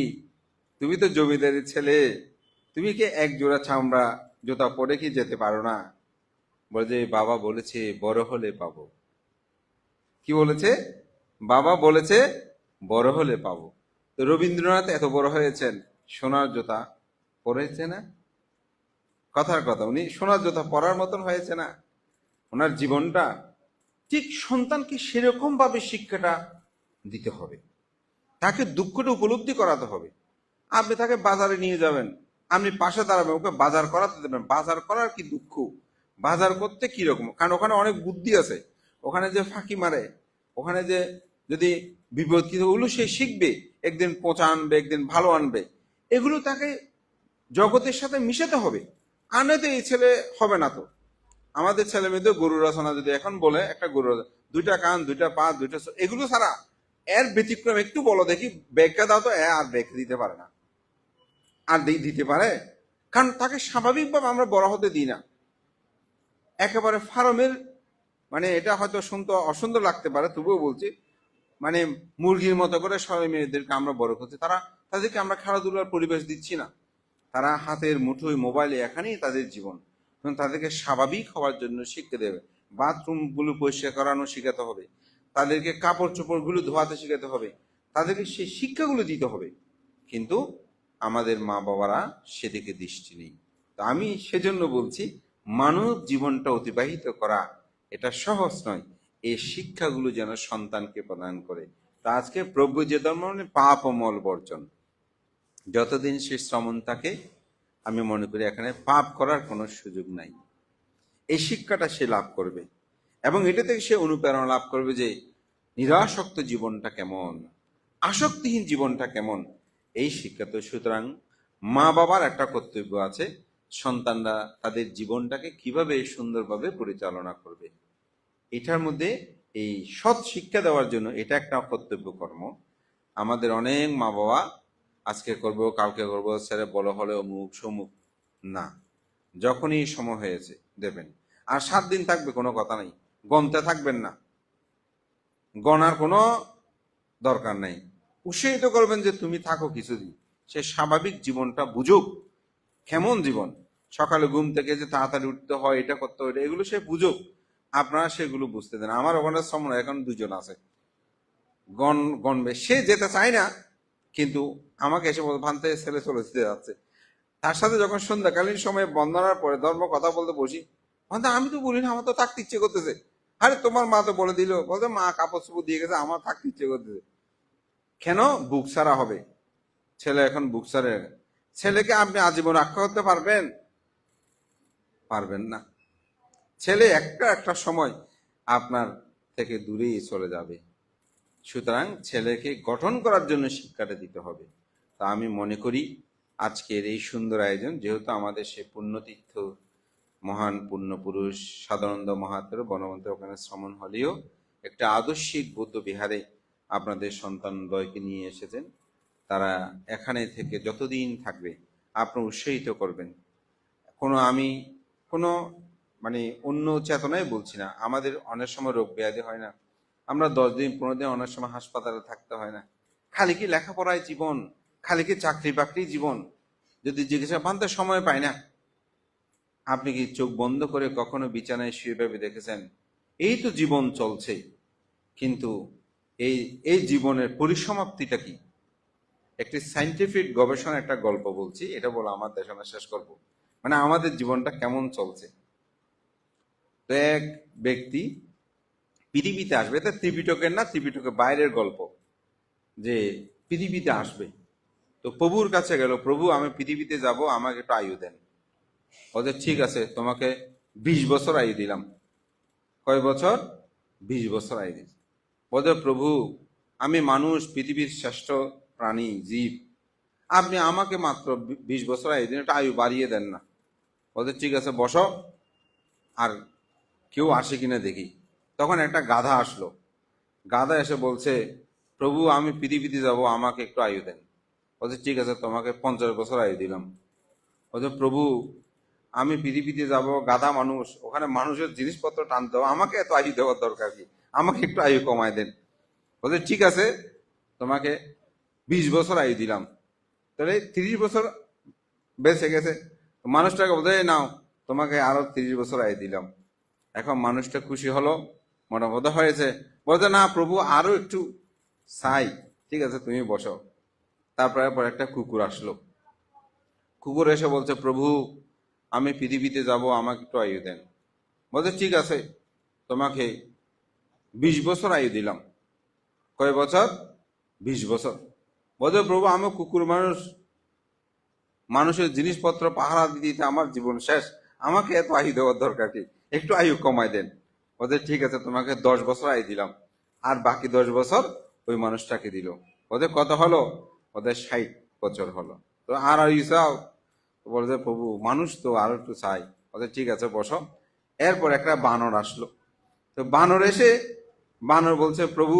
তুমি তো জমিদারের ছেলে, তুমি কি এক জোড়া চামড়া জুতা পরে কি যেতে পারো না? বলে, বাবা বলেছে বড় হলে পাবো। কি বলেছে? বাবা বলেছে বড় হলে পাবো। তো রবীন্দ্রনাথ এত বড় হয়েছেন, সোনার জুতা পরেছে না? কথার কথা, উনি সোনার জুতা পরার মতন হয়েছে না ওনার জীবনটা? ঠিক সন্তানকে সেরকম ভাবে শিক্ষাটা দিতে হবে, তাকে দুঃখটা উপলব্ধি করাতে হবে। আপনি তাকে বাজারে নিয়ে যাবেন, আপনি পাশে দাঁড়াবেন, ওকে বাজার করাতে দেবেন। বাজার করার কি দুঃখ, বাজার করতে কি রকম, কারণ ওখানে অনেক বুদ্ধি আছে, ওখানে যে ফাঁকি মারে, ওখানে যে যদি বিপদ কিছু হলো সে শিখবে, একদিন পচা আনবে, একদিন ভালো আনবে, এগুলো তাকে জগতের সাথে মিশাতে হবে। আর নয়তো এই ছেলে হবে না। তো আমাদের ছেলে মেয়েদের গরু রচনা যদি এখন বলে, একটা গরু, 2টা কান, 2টা পা, 2টা এগুলো ছাড়া এর ব্যতিক্রম একটু বলো দেখি, ব্যাখ্যা দাও তো। আর ব্যাখ্যা দিতে পারে না। আর দিতে পারে? কারণ তাকে স্বাভাবিকভাবে আমরা বড় হতে দিই না। একেবারে ফার্মের, মানে এটা হয়তো শুনতে অসুন্দর লাগতে পারে, তবুও বলছি, মানে মুরগির মতো করে সবাই মেয়েদেরকে আমরা বড় করছি। তাদেরকে আমরা খেলাধুলার পরিবেশ দিচ্ছি না। তারা হাতের মুঠোয় মোবাইলে, এখানেই তাদের জীবন। তাদেরকে স্বাভাবিক হওয়ার জন্য শিখতে দেবে। বাথরুম গুলো পরিষ্কার করানো শিখাতে হবে, তাদেরকে কাপড় চোপড় গুলো ধোয়াতে শিখাতে হবে, তাদেরকে সেই শিক্ষাগুলো দিতে হবে। কিন্তু আমাদের মা বাবারা সেদিকে দৃষ্টি নেই। তো আমি সেজন্য বলছি, মানব জীবনটা অতিবাহিত করা এটা সহজ নয়। এই শিক্ষাগুলো যেন সন্তানকে প্রদান করে। তা আজকে প্রভু যে ধর্ম, মানে পাপ ও মল বর্জন, যতদিন সে শ্রমণ থাকে, আমি মনে করি এখানে পাপ করার কোনো সুযোগ নাই। এই শিক্ষাটা সে লাভ করবে, এবং এটা থেকে সে অনুপ্রেরণা লাভ করবে যে নিরাসক্ত জীবনটা কেমন, আসক্তিহীন জীবনটা কেমন, এই শিক্ষা। তো সুতরাং মা বাবার একটা কর্তব্য আছে, সন্তানরা তাদের জীবনটাকে কিভাবে সুন্দরভাবে পরিচালনা করবে, এটার মধ্যে এই সৎ শিক্ষা দেওয়ার জন্য এটা একটা কর্তব্য কর্ম। আমাদের অনেক মা বাবা আজকে করব, কালকে করব, ছেলে বড় হলে অমুক সমুক, না, যখনই সময় হয়েছে দেবেন। আর 7 দিন থাকবে, কোনো কথা নাই, গণতে থাকবেন না, গণার কোনো দরকার নাই। উৎসাহিত করবেন যে তুমি থাকো কিছুদিন, সে স্বাভাবিক জীবনটা বুঝুক, কেমন জীবন, সকালে ঘুম থেকে যে তাড়াতাড়ি উঠতে হয়, এটা করতে হয়, এগুলো সে বুঝুক। আপনারা সেগুলো বুঝতে দেন। আমার ওখানে সময় এখন 2জন আছে, গণবে, সে যেতে চায় না, কিন্তু আমাকে এসে ভানতে ছেলে চলে যেতে যাচ্ছে। তার সাথে যখন সন্ধ্যাকালীন সময়ে বন্দনার পরে ধর্ম কথা বলতে বসি, বলতে আমি তো বলি না, আমার তো থাকতে ইচ্ছে করতেছে। আরে তোমার মা তো বলে দিল, বলতে মা কাপড় চোপড় দিয়ে গেছে, আমার থাকতে ইচ্ছে করতেছে। কেন বুক ছাড়া হবে? ছেলে এখন বুক ছাড়ে, ছেলেকে আপনি আজীবন রক্ষা করতে পারবেন? পারবেন না। ছেলে একটা একটা সময় আপনার থেকে দূরেই চলে যাবে। সুতরাং ছেলেকে গঠন করার জন্য শিক্ষাটা দিতে হবে। তা আমি মনে করি আজকের এই সুন্দর আয়োজন, যেহেতু আমাদের সে পুণ্যতীর্থ মহান পুণ্যপুরুষ সাধারণত মহাতের বনমন্ত্র ওখানে শ্রমণ হলেও একটা আদর্শিক বৌদ্ধ বিহারে আপনাদের সন্তানদ্বয়কে নিয়ে এসেছেন। তারা এখানে থেকে যতদিন থাকবে আপনি উৎসাহিত করবেন। আমি কোনো মানে অন্য চেতনায় বলছি না। আমাদের অনেক সময় রোগ ব্যাধি হয় না, আমরা 10 দিন 15 দিন অনেক সময় হাসপাতালে থাকতে হয় না। খালি কি লেখাপড়ায় জীবন, খালি কি চাকরি বাকরি জীবন, যদি জিজ্ঞাসা বানতে সময় পায় না। আপনি কি চোখ বন্ধ করে কখনো বিছানায় শুয়ে ভেবে দেখেছেন এই তো জীবন চলছে, কিন্তু এই এই জীবনের পরিসমাপ্তিটা কি? একটি সাইন্টিফিক গবেষণা একটা গল্প বলছি, এটা বলে আমার দেশনা শেষ করব। মানে আমাদের জীবনটা কেমন চলছে। তো এক ব্যক্তি পৃথিবীতে আসবে, এটা ত্রিপিটকের না, ত্রিপিটকের বাইরের গল্প, যে পৃথিবীতে আসবে। তো প্রভুর কাছে গেল, প্রভু আমি পৃথিবীতে যাব, আমাকে একটু আয়ু দেন। বলছে ঠিক আছে, তোমাকে 20 বছর আয়ু দিলাম। কয় বছর? 20 বছর আয়ু দিন। বলছে প্রভু আমি মানুষ, পৃথিবীর শ্রেষ্ঠ প্রাণী জীব, আপনি আমাকে মাত্র 20 বছর আয়ু দিন, একটা আয়ু বাড়িয়ে দেন না। বলছে ঠিক আছে বসো, আর কেউ আসে কিনা দেখি। তখন একটা গাধা আসলো। গাধা এসে বলছে প্রভু আমি পৃথিবীতে যাব, আমাকে একটু আয়ু দেন। বলছে ঠিক আছে, তোমাকে 50 বছর আয়ু দিলাম। বলছে প্রভু আমি পৃথিবীতে যাব, গাধা মানুষ, ওখানে মানুষের জিনিসপত্র টানতে হবে, আমাকে এত আয়ু দেওয়ার দরকার কি, আমাকে একটু আয়ু কমায় দেন। বলছে ঠিক আছে, তোমাকে 20 বছর আয়ু দিলাম। তাহলে 30 বছর বেঁচে গেছে। মানুষটাকে বলতে নাও, তোমাকে আরো 30 বছর আয়ু দিলাম। এখন মানুষটা খুশি হলো, মোটামুটি হয়েছে। বলছে না প্রভু আরো একটু চাই। ঠিক আছে তুমি বসো। তারপরে একটা কুকুর আসলো। কুকুর এসে বলছে প্রভু আমি পৃথিবীতে যাব, আমাকে একটু আয়ু দেন। বলছে ঠিক আছে, তোমাকে 20 বছর আয়ু দিলাম। কয় বছর? 20 বছর। বলছে প্রভু আমি কুকুর মানুষ, মানুষের জিনিসপত্র পাহারা দিতে আমার জীবন শেষ, আমাকে এত আয়ু দেওয়ার দরকার কি, একটু আয়ু কমায় দেন। বলছে ঠিক আছে, তোমাকে 10 বছর আয়ু দিলাম। আর বাকি 10 বছর ওই মানুষটাকে দিল। ওদের কত হলো? ওদের 60 বছর হলো। তো আর আয়ু চাও? বলছে প্রভু মানুষ তো আরো একটু চাই। ওদের ঠিক আছে বসো। এরপর একটা বানর আসলো। তো বানর এসে বানর বলছে প্রভু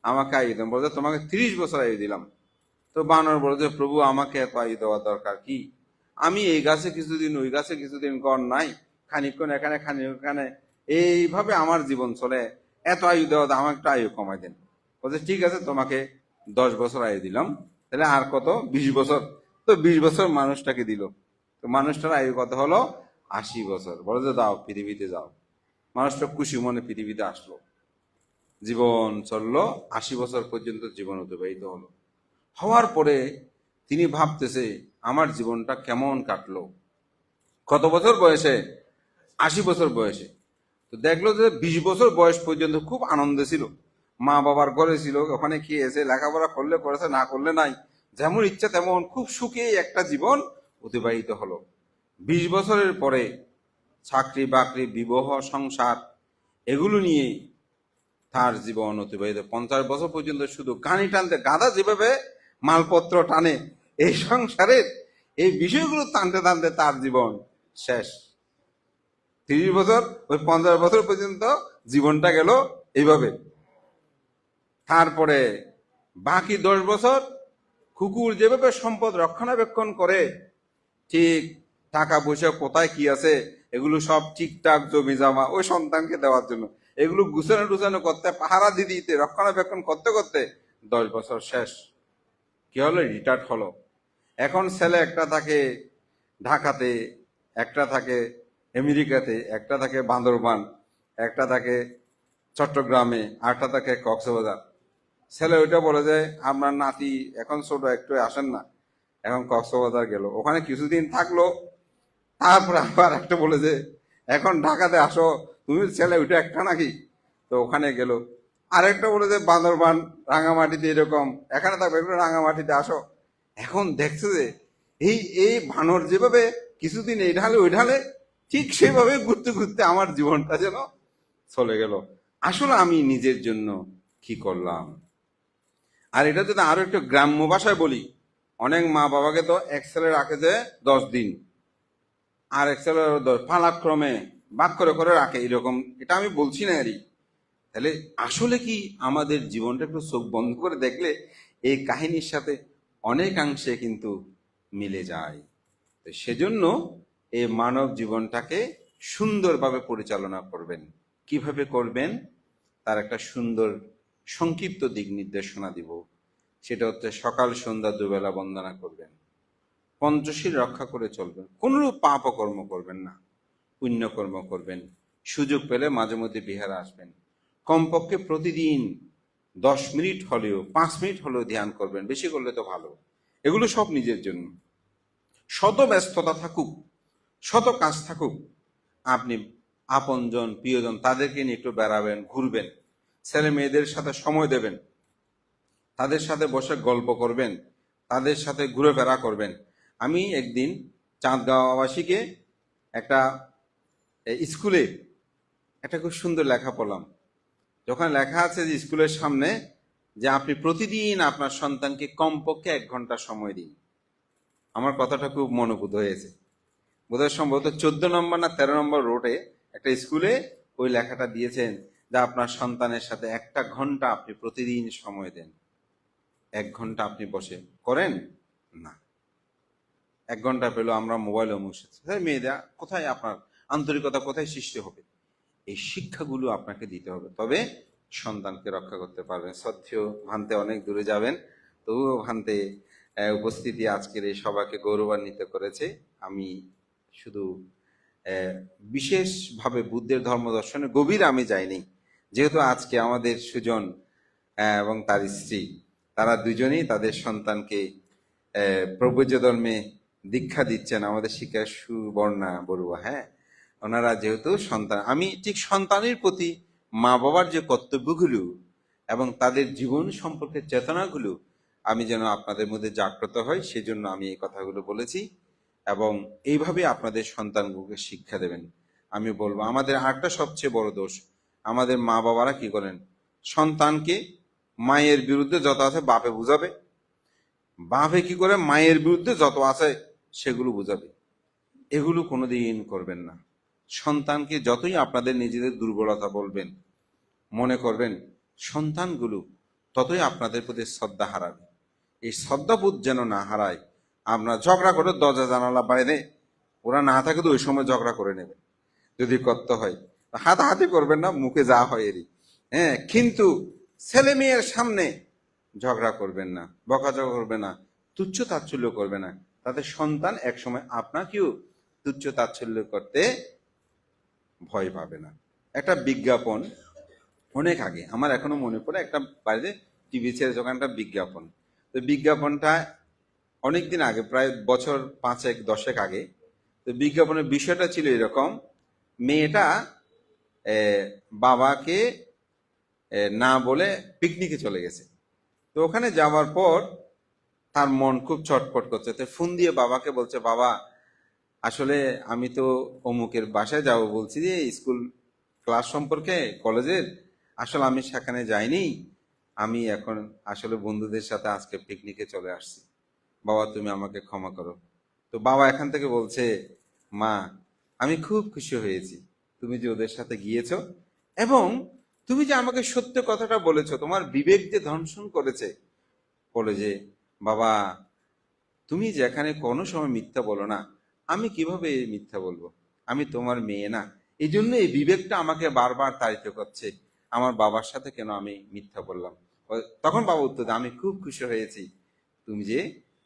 আমাকে আয়ু দেন। বলছে তোমাকে 30 বছর আয়ু দিলাম। তো বানর বলছে প্রভু আমাকে এত আয়ু দেওয়ার দরকার কি, আমি এই গাছে কিছুদিন ওই গাছে কিছুদিন গড় নাই, খানিকক্ষণ এখানে খানিকক্ষণ এখানে, এইভাবে আমার জীবন চলে, এত আয়ু দেওয়া আমাকে একটু আয়ু কমাই দেন। বলছে ঠিক আছে, তোমাকে 10 বছর আয়ু দিলাম, তাহলে আর কত? 20 বছর। তো 20 বছর মানুষটাকে দিল। তো মানুষটার আয়ু কত হলো? 80 বছর। বলে যে দাও পৃথিবীতে যাও। মানুষটা খুশি মনে পৃথিবীতে আসলো, জীবন চললো, 80 বছর পর্যন্ত জীবন অতিবাহিত হলো। হওয়ার পরে তিনি ভাবতেছে আমার জীবনটা কেমন কাটলো। কত বছর বয়সে? 80 বছর বয়সে। তো দেখলো যে 20 বছর বয়স পর্যন্ত খুব আনন্দে ছিল, মা বাবার ঘরে ছিল, ওখানে খেয়েছে, লেখাপড়া করলে করেছে, না করলে নাই, যেমন ইচ্ছা তেমন খুব সুখে একটা জীবন অতিবাহিত হলো। 20 বছরের পরে চাকরি বাকরি বিবাহ সংসার এগুলো নিয়ে তার জীবন অতিবাহিত। 50 বছর পর্যন্ত শুধু গানি টানতে, গাধা যেভাবে মালপত্র টানে এই সংসারের এই বিষয়গুলো টানতে টানতে তার জীবন শেষ। 30 বছর, ওই 50 বছর পর্যন্ত জীবনটা গেল এইভাবে। তারপরে বাকি 10 বছর কুকুর যেভাবে সম্পদ রক্ষণাবেক্ষণ করে, ঠিক টাকা পয়সা কোথায় কি আছে এগুলো সব ঠিকঠাক জমি জমা ওই সন্তানকে দেওয়ার জন্য এগুলো গুছানো টুছানো করতে, পাহারা দিতে, রক্ষণাবেক্ষণ করতে করতে 10 বছর শেষ। কি হলো? রিটায়ার্ড হলো। এখন ছেলে একটা থাকে ঢাকাতে, একটা থাকে আমেরিকাতে, একটা থাকে বান্দরবান, একটা থাকে চট্টগ্রামে, আরেকটা থাকে কক্সবাজার। ছেলে ওইটা বলে যে আপনার নাতি এখন ছোট, একটু আসেন না, এখন কক্সবাজার গেল, ওখানে কিছুদিন থাকলো। তারপরে আবার একটা বলে যে এখন ঢাকাতে আসো, তুমি ছেলে ওইটা একটা নাকি, তো ওখানে গেল। আরেকটা বলে যে বান্দরবান রাঙামাটিতে এরকম, এখানে থাকবে, একটু রাঙামাটিতে আসো। এখন দেখছে যে এই এই বানর যেভাবে কিছুদিন এই ঢালে ওই ঢালে, ঠিক সেভাবে ঘুরতে ঘুরতে আমার জীবনটা যেন চলে গেল। আসলে আমি নিজের জন্য কি করলাম? আর এটা যদি আরো একটু গ্রাম্য ভাষায় বলি, অনেক মা বাবাকে তো এক ছেলে রাখে যে 10 দিন, আর এক ছেলে পালাক্রমে ভাগ করে করে রাখে, এরকম। এটা আমি বলছি না আরই। তাহলে আসলে কি আমাদের জীবনটা একটু চোখ বন্ধ করে দেখলে এই কাহিনীর সাথে অনেকাংশে কিন্তু মিলে যায়। তো সেজন্য এই মানব জীবনটাকে সুন্দরভাবে পরিচালনা করবেন। কিভাবে করবেন তার একটা সুন্দর সংক্ষিপ্ত দিক নির্দেশনা দিব। সেটা হচ্ছে সকাল সন্ধ্যা দুবেলা বন্দনা করবেন, পঞ্চশীল রক্ষা করে চলবেন, কোনরূপ পাপ কর্ম করবেন না, পুণ্যকর্ম করবেন, সুযোগ পেলে মাঝে মধ্যে বিহারে আসবেন, কমপক্ষে প্রতিদিন 10 মিনিট হলেও 5 মিনিট হলেও ধ্যান করবেন, বেশি করলে তো ভালো। এগুলো সব নিজের জন্য। শত ব্যস্ততা থাকুক, শত কাজ থাকুক, আপনি আপনজন প্রিয়জন তাদেরকে নিয়ে একটু বেড়াবেন, ঘুরবেন, ছেলে মেয়েদের সাথে সময় দেবেন, তাদের সাথে বসে গল্প করবেন, তাদের সাথে ঘুরেফেরা করবেন। আমি একদিন চাঁদগাঁওবাসীকে একটা স্কুলে একটা খুব সুন্দর লেখা পড়লাম। যখন লেখা আছে যে স্কুলের সামনে যে আপনি প্রতিদিন আপনার সন্তানকে কমপক্ষে 1 ঘন্টা সময় দিন। আমার কথাটা খুব মনোভূত হয়েছে। বোধহয় সম্ভবত 14 নম্বর না 13 নম্বর রোডে একটা স্কুলে ওই লেখাটা দিয়েছেন যে আপনার সন্তানের সাথে 1 ঘন্টা আপনি প্রতিদিন সময় দেন। 1 ঘন্টা আপনি বসে করেন না, 1 ঘন্টা পেলো আমরা মোবাইলে মুছেছি। মেয়েরা কোথায় আপনার আন্তরিকতা কোথায় সৃষ্টি হবে? এই শিক্ষাগুলো আপনাকে দিতে হবে, তবে সন্তানকে রক্ষা করতে পারবেন। শ্রদ্ধেয় ভান্তে অনেক দূরে যাবেন, তবুও ভান্তে উপস্থিতি আজকের এই সভাকে গৌরবান্বিত করেছে। আমি শুধু বিশেষভাবে বুদ্ধের ধর্ম দর্শনে গভীর আমি যাইনি, যেহেতু আজকে আমাদের সুজন এবং তার স্ত্রী তারা দুজনেই তাদের সন্তানকে প্রবুদ্ধ ধর্মে দীক্ষা দিচ্ছেন। আমাদের শিক্ষা সুবর্ণা বড়ুয়া, হ্যাঁ, ওনারা যেহেতু সন্তান, আমি ঠিক সন্তানের প্রতি মা বাবার যে কর্তব্যগুলো এবং তাদের জীবন সম্পর্কে চেতনাগুলো আমি যেন আপনাদের মধ্যে জাগ্রত হয়, সেজন্য আমি এই কথাগুলো বলেছি। এবং এইভাবে আপনাদের সন্তানগুলোকে শিক্ষা দেবেন। আমি বলবো আমাদের আরেকটা সবচেয়ে বড় দোষ, আমাদের মা বাবারা কি করেন, সন্তানকে মায়ের বিরুদ্ধে যত আছে বাপে বুঝাবে, বাপে কি করে মায়ের বিরুদ্ধে যত আছে সেগুলো বুঝাবে। এগুলো কোনোদিন করবেন না। সন্তানকে যতই আপনাদের নিজেদের দুর্বলতা বলবেন, মনে করবেন সন্তানগুলো ততই আপনাদের প্রতি শ্রদ্ধা হারাবে। এই শ্রদ্ধাবোধ যেন না হারায়। আপনার ঝগড়া করে দরজা জানালা বাইরে, ওরা না থাকে তো ওই সময় ঝগড়া করে নেবে, যদি করতে হয়। হাতাহাতি করবেন না, মুখে যা হয় এরই, হ্যাঁ, কিন্তু ছেলে মেয়ের সামনে ঝগড়া করবেন না, বকাঝকা করবে না, তুচ্ছ তাচ্ছল্য করবে না। তাদের সন্তান একসময় আপনাকেও তুচ্ছ তাচ্ছল্য করতে ভয় পাবে না। একটা বিজ্ঞাপন অনেক আগে, আমার এখনো মনে পড়ে, একটা বাড়িতে টিভি ছেড়ে যখন একটা বিজ্ঞাপন, তো বিজ্ঞাপনটা অনেকদিন আগে, প্রায় বছর 5-10 আগে। তো বিজ্ঞাপনের বিষয়টা ছিল এরকম, মেয়েটা বাবাকে না বলে পিকনিকে চলে গেছে। তো ওখানে যাওয়ার পর তার মন খুব ছটফট করছে। তো ফোন দিয়ে বাবাকে বলছে, বাবা আসলে আমি তো অমুকের বাসায় যাব বলছি যে স্কুল ক্লাস সম্পর্কে কলেজের, আসলে আমি সেখানে যাইনি, আমি এখন আসলে বন্ধুদের সাথে আজকে পিকনিকে চলে আসছি, বাবা তুমি আমাকে ক্ষমা করো। তো বাবা এখান থেকে বলছে, মা আমি খুব খুশি হয়েছি তুমি যে ওদের সাথে গিয়েছো, এবং তুমি যে আমাকে সত্য কথাটা বলেছো, তোমার বিবেক যে দংশন করেছে। বলে যে, বাবা তুমি যেখানে কোনো সময় মিথ্যা বলো না, আমি কিভাবে মিথ্যা বলবো? আমি তোমার মেয়ে না? এই জন্য এই বিবেকটা আমাকে বারবার তাড়িত করছে, আমার বাবার সাথে কেন আমি মিথ্যা বললাম। তখন বাবা উত্তর দেয়, আমি খুব খুশি হয়েছি তুমি যে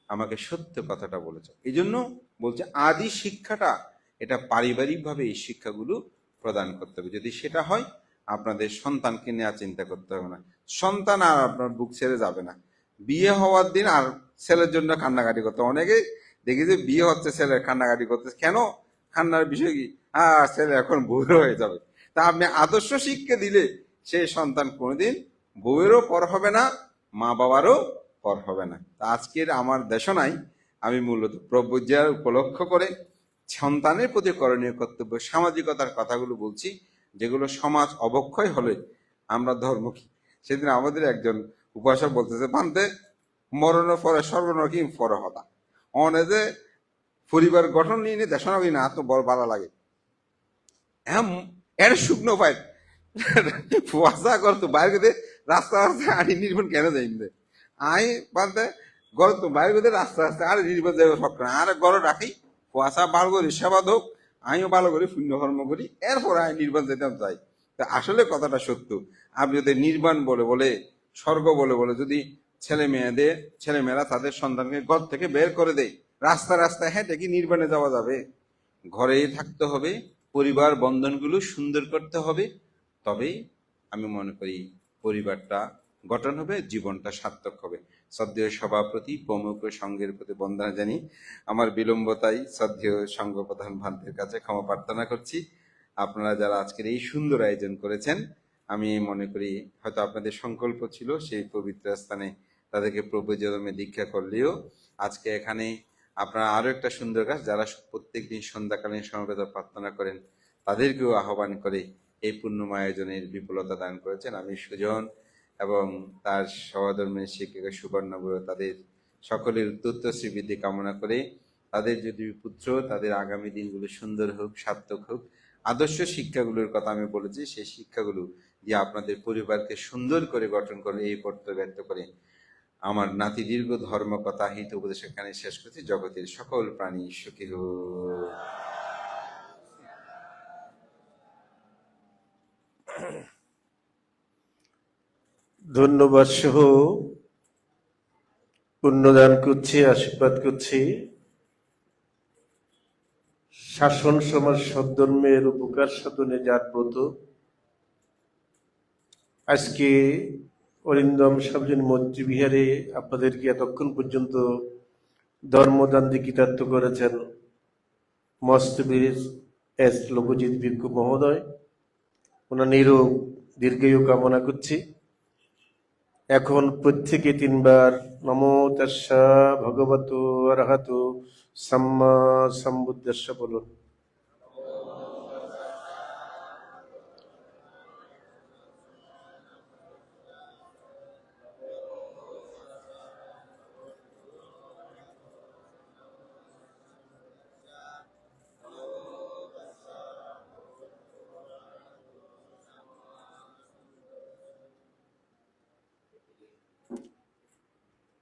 আমাকে সত্য কথাটা বলেছো। এই জন্য বলছে আদি শিক্ষাটা এটা পারিবারিকভাবে এই শিক্ষাগুলো প্রদান করতে হবে। যদি সেটা হয়, আপনাদের সন্তানকে নেওয়া চিন্তা করতে হবে না, সন্তান আর আপনার বুক ছেড়ে যাবে না। বিয়ে হওয়ার দিন আর ছেলের জন্য কান্নাকাটি করতে, অনেকে দেখি যে বিয়ে হচ্ছে ছেলের কান্নাকাটি করতে, কেন? কান্নার বিষয় কি? ছেলে এখন বউর হয়ে যাবে। তা আপনি আদর্শ শিক্ষা দিলে সেই সন্তান কোনোদিন বউয়েরও পর হবে না, মা বাবারও পর হবে না। তা আজকের আমার দেশনায় আমি মূলত প্রব্রজ্জার উপলক্ষ করে সন্তানের প্রতি করণীয় কর্তব্য, সামাজিকতার কথাগুলো বলছি, যেগুলো সমাজ অবক্ষয় হলে আমরা ধর্ম কি। সেদিন আমাদের একজন উপাসক বলতেছে, ভান্তে মরণের পরে সর্বনরকিম ফরহতা, অনে যে পরিবার গঠন নিয়ে দেশনা করি না তো বড় ভালো লাগে এর শুকনো পাই ফুয়াশা করতো বাইরে গেতে রাস্তা রাস্তায় আনি নির্বাণ কেন যাই আই বলতে গর তো বাইরে গেতে রাস্তা রাস্তায় আর নির্বাণ যাবে সব আর গড় রাখি কুয়াশা ভালো করি সেবা হোক আমিও ভালো করি পুণ্য কর্ম করি এরপর আমি নির্বাণ যেতাম চাই তা আসলে কথাটা সত্য। আপনি যদি নির্বাণ বলে বলে স্বর্গ বলে বলে যদি ছেলেমেয়েরা তাদের সন্তানকে ঘর থেকে বের করে দেয়, রাস্তা রাস্তায় হেঁটে কি নির্বাণে যাওয়া যাবে? ঘরেই থাকতে হবে, পরিবার বন্ধনগুলো সুন্দর করতে হবে, তবেই আমি মনে করি পরিবারটা গঠন হবে, জীবনটা সার্থক হবে। শ্রদ্ধেয় সভাপতি প্রমুখ সংঘের প্রতি বন্দনা জানি, আমার বিলম্বতায় শ্রদ্ধেয় সংঘ প্রধান ভান্তের কাছে ক্ষমা প্রার্থনা করছি। আপনারা যারা আজকের এই সুন্দর আয়োজন করেছেন, আমি মনে করি হয়তো আপনাদের সংকল্প ছিল সেই পবিত্র স্থানে তাদেরকে প্রভু জন্মে দীক্ষা করলেও আজকে এখানে আপনারা আরো একটা সুন্দর কাজ, যারা প্রত্যেকদিন সন্ধ্যাকালীন সমবেত প্রার্থনা করেন তাদেরকেও আহ্বান করে এই পূর্ণময় আয়োজনের বিপুলতা দান করেছেন। আমি সুজন এবং তার সহধর্মের শিক্ষিকা সুবর্ণবুড়ো তাদের সকলের উত্তরশ্রী বৃদ্ধি কামনা করে তাদের যদি পুত্র তাদের আগামী দিনগুলো সুন্দর হোক, সার্থক হোক। আদর্শ শিক্ষাগুলোর কথা আমি বলেছি, সেই শিক্ষাগুলো দিয়ে আপনাদের পরিবারকে সুন্দর করে গঠন করে এই পত্র ব্যক্ত করে আমার নাতি দীর্ঘ ধর্ম কথা হিত উপদেশ এখানে শেষ করছি। জগতের সকল প্রাণী সুখী হোক। ধন্যবাদ সহ পুণ্যদান করছি, আশীর্বাদ করছি। শাসন সমাজ সদ্ধর্মের উপকার সাধনে যার ব্রত, আজকে অরিন্দম সাবজীন মৈত্রীবিহারে আপনাদেরকে এতক্ষণ পর্যন্ত ধর্মদান দিয়ে কৃতার্থ করেছেন মস্তবীর এস লোকজিৎ ভিক্ষু মহোদয়। ওনার নিরোগ দীর্ঘায়ু কামনা করছি। এখন প্রত্যেকে 3 বার নমো তাস্সা ভগবতো অরহতো সাম্মা সম্বুদ্ধাস্য বলুন।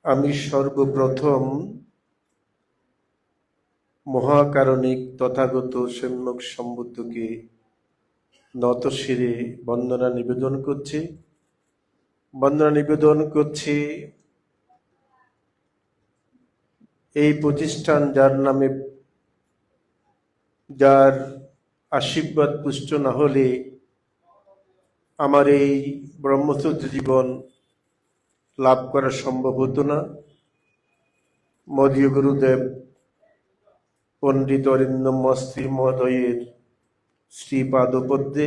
আমি সর্বপ্রথম মহাকারণিক তথাগত সম্যক সম্বুদ্ধকে নত শিরে বন্দনা নিবেদন করছি। এই প্রতিষ্ঠান যার নামে, যার আশীর্বাদ পুষ্ট না হলে আমার এই ব্রহ্মসূত্র জীবন লাভ করা সম্ভব হতো না। মদীয় গুরুদেব পণ্ডিত অরিন্দম মস্ত্রী মহোদয়ের শ্রীপাদপদ্মে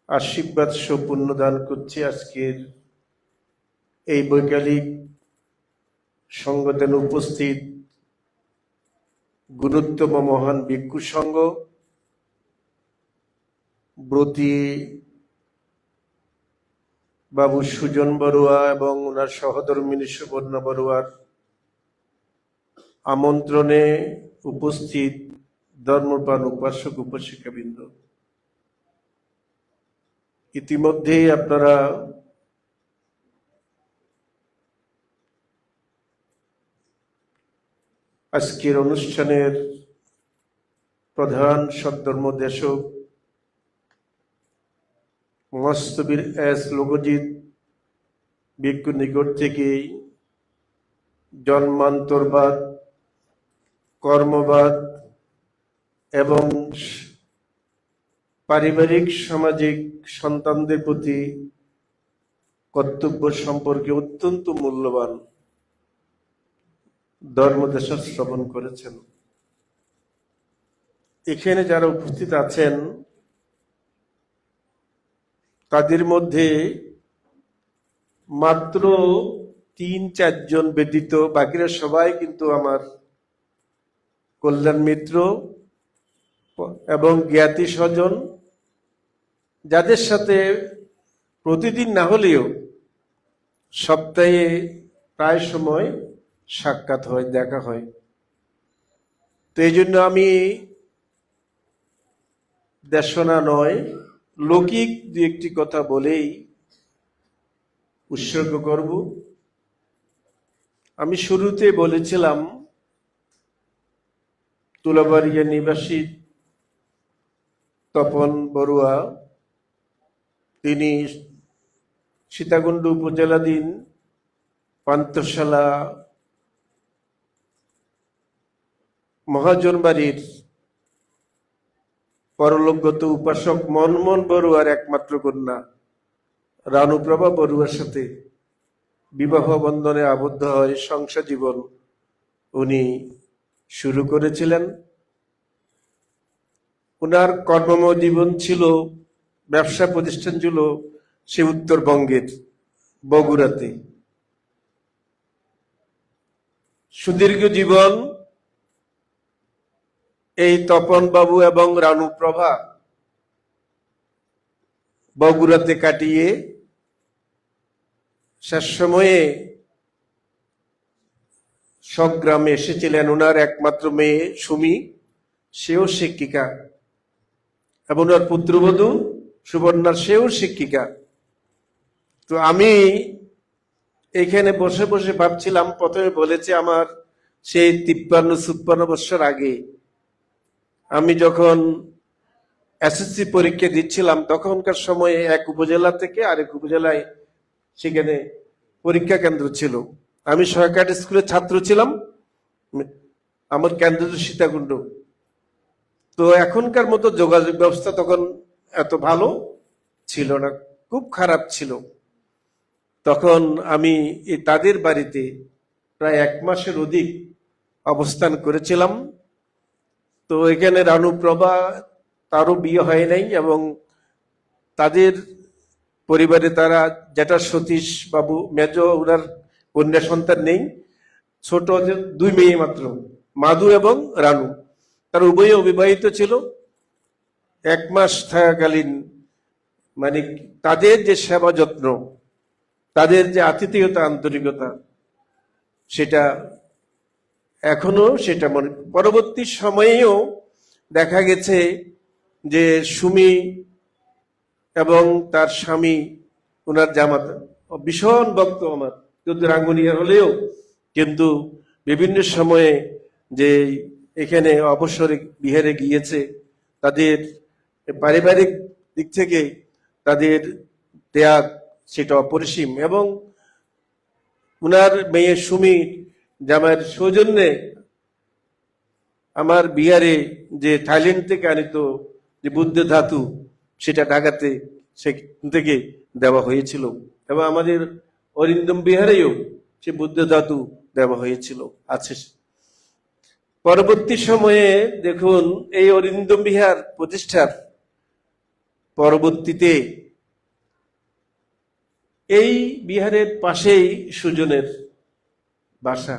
আশীর্বাদ সম্পূর্ণ দান করছি। আজকের এই বৈকালিক সংগঠনে উপস্থিত গুরুত্তম মহান ভিক্ষু সংঘ, ব্রতী বাবু সুজন বড়ুয়া এবং ওনার সহধর্মিনী সুবর্ণ বড়ুয়ার আমন্ত্রণে উপস্থিত ধর্মপ্রাণ উপাসক উপাসিকাবৃন্দ, ইতিমধ্যেই আপনারা আজকের অনুষ্ঠানের প্রধান সদ্ধর্মদেশক মস্তবীর এস লোকজিৎ ভিক্ষুর নিকট থেকে জন্মান্তরবাদ, কর্মবাদ এবং পারিবারিক সামাজিক সন্তানদের প্রতি কর্তব্য সম্পর্কে অত্যন্ত মূল্যবান ধর্মদেশ শ্রবণ করেছেন। এখানে যারা উপস্থিত আছেন তাদের মধ্যে মাত্র 3-4 জন ব্যতীত বাকিরা সবাই কিন্তু আমার কল্যাণ মিত্র এবং জ্ঞাতি স্বজন, যাদের সাথে প্রতিদিন না হলেও সপ্তাহে প্রায় সময় সাক্ষাৎ হয়, দেখা হয়। তো এই জন্য আমি দেশনা নয়, লৌকিক দু একটি কথা বলেই উৎসর্গ করব। আমি শুরুতে বলেছিলাম তুলাবাড়িয়া নিবাসী তপন বড়ুয়া, তিনি সীতাকুণ্ড উপজেলাধীন পান্থশালা মহাজন বাড়ির পরলোকগত উপাসক মনমোহন বড়ুয়ার একমাত্র কন্যা রানুপ্রভা বড়ুয়ার সাথে বিবাহ বন্ধনে আবদ্ধ হয়ে সংসার জীবন উনি শুরু করেছিলেন। ওনার কর্মময় জীবন ছিল, ব্যবসা প্রতিষ্ঠান ছিল সে উত্তরবঙ্গের বগুড়াতে। সুদীর্ঘ জীবন এই তপন বাবু এবং রানুপ্রভা বগুড়াতে কাটিয়ে শেষ সময়ে স্বগ্রামে এসেছিলেন। ওনার একমাত্র মেয়ে সুমি, সেও শিক্ষিকা, এবং ওনার পুত্রবধূ সুবর্ণা, সেও শিক্ষিকা। তো আমি এখানে বসে বসে ভাবছিলাম, প্রথমে বলেছে আমার সেই 53-54 বছর আগে আমি যখন এসএসসি পরীক্ষা দিচ্ছিলাম, তখনকার সময়ে এক উপজেলা থেকে আরেক উপজেলায় সেখানে পরীক্ষা কেন্দ্র ছিল। আমি সরকারি স্কুলের ছাত্র ছিলাম, আমার কেন্দ্র সীতাকুণ্ড। তো এখনকার মতো যোগাযোগ ব্যবস্থা তখন এত ভালো ছিল না, খুব খারাপ ছিল। তখন আমি তাদের বাড়িতে প্রায় 1 মাসের অধিক অবস্থান করেছিলাম। তো এখানে রানুপ্রভা, তারও বিয়ে হয় নাই, এবং তাদের পরিবারে তারা যেটা সতীশ বাবু মেজ, ওনার কন্যা সন্তান নেই, ছোট 2 মেয়ে মাত্র, মাধু এবং রানু। তার উভয়ে অবিবাহিত ছিল। 1 মাস থাকাকালীন মানে তাদের যে সেবা যত্ন, তাদের যে আতিথেয়তা, আন্তরিকতা, সেটা এখনো সেটা মনে। পরবর্তী সময়েও দেখা গেছে যে সুমি এবং তার স্বামী, ওনার জামাতা ভীষণ ভক্ত আমার, কিন্তু রাঙ্গুনিয়ার হলেও কিন্তু বিভিন্ন সময়ে যে এখানে অবসরে বিহারে গিয়েছে, তাদের পারিবারিক দিক থেকে তাদের ত্যাগ সেটা অপরিসীম। এবং উনার মেয়ে সুমি জামাইয়ের সৌজন্যে আমার বিহারে যে থাইল্যান্ড থেকে আনিত যে বুদ্ধ ধাতু, সেটা ঢাকাতে সেখান থেকে দেওয়া হয়েছিল, এবং আমাদের অরিন্দম বিহারেও সে বুদ্ধ ধাতু দেওয়া হয়েছিল, আছে। পরবর্তী সময়ে দেখুন, এই অরিন্দম বিহার প্রতিষ্ঠার পরবর্তীতে এই বিহারের পাশেই সুজনের বাসা।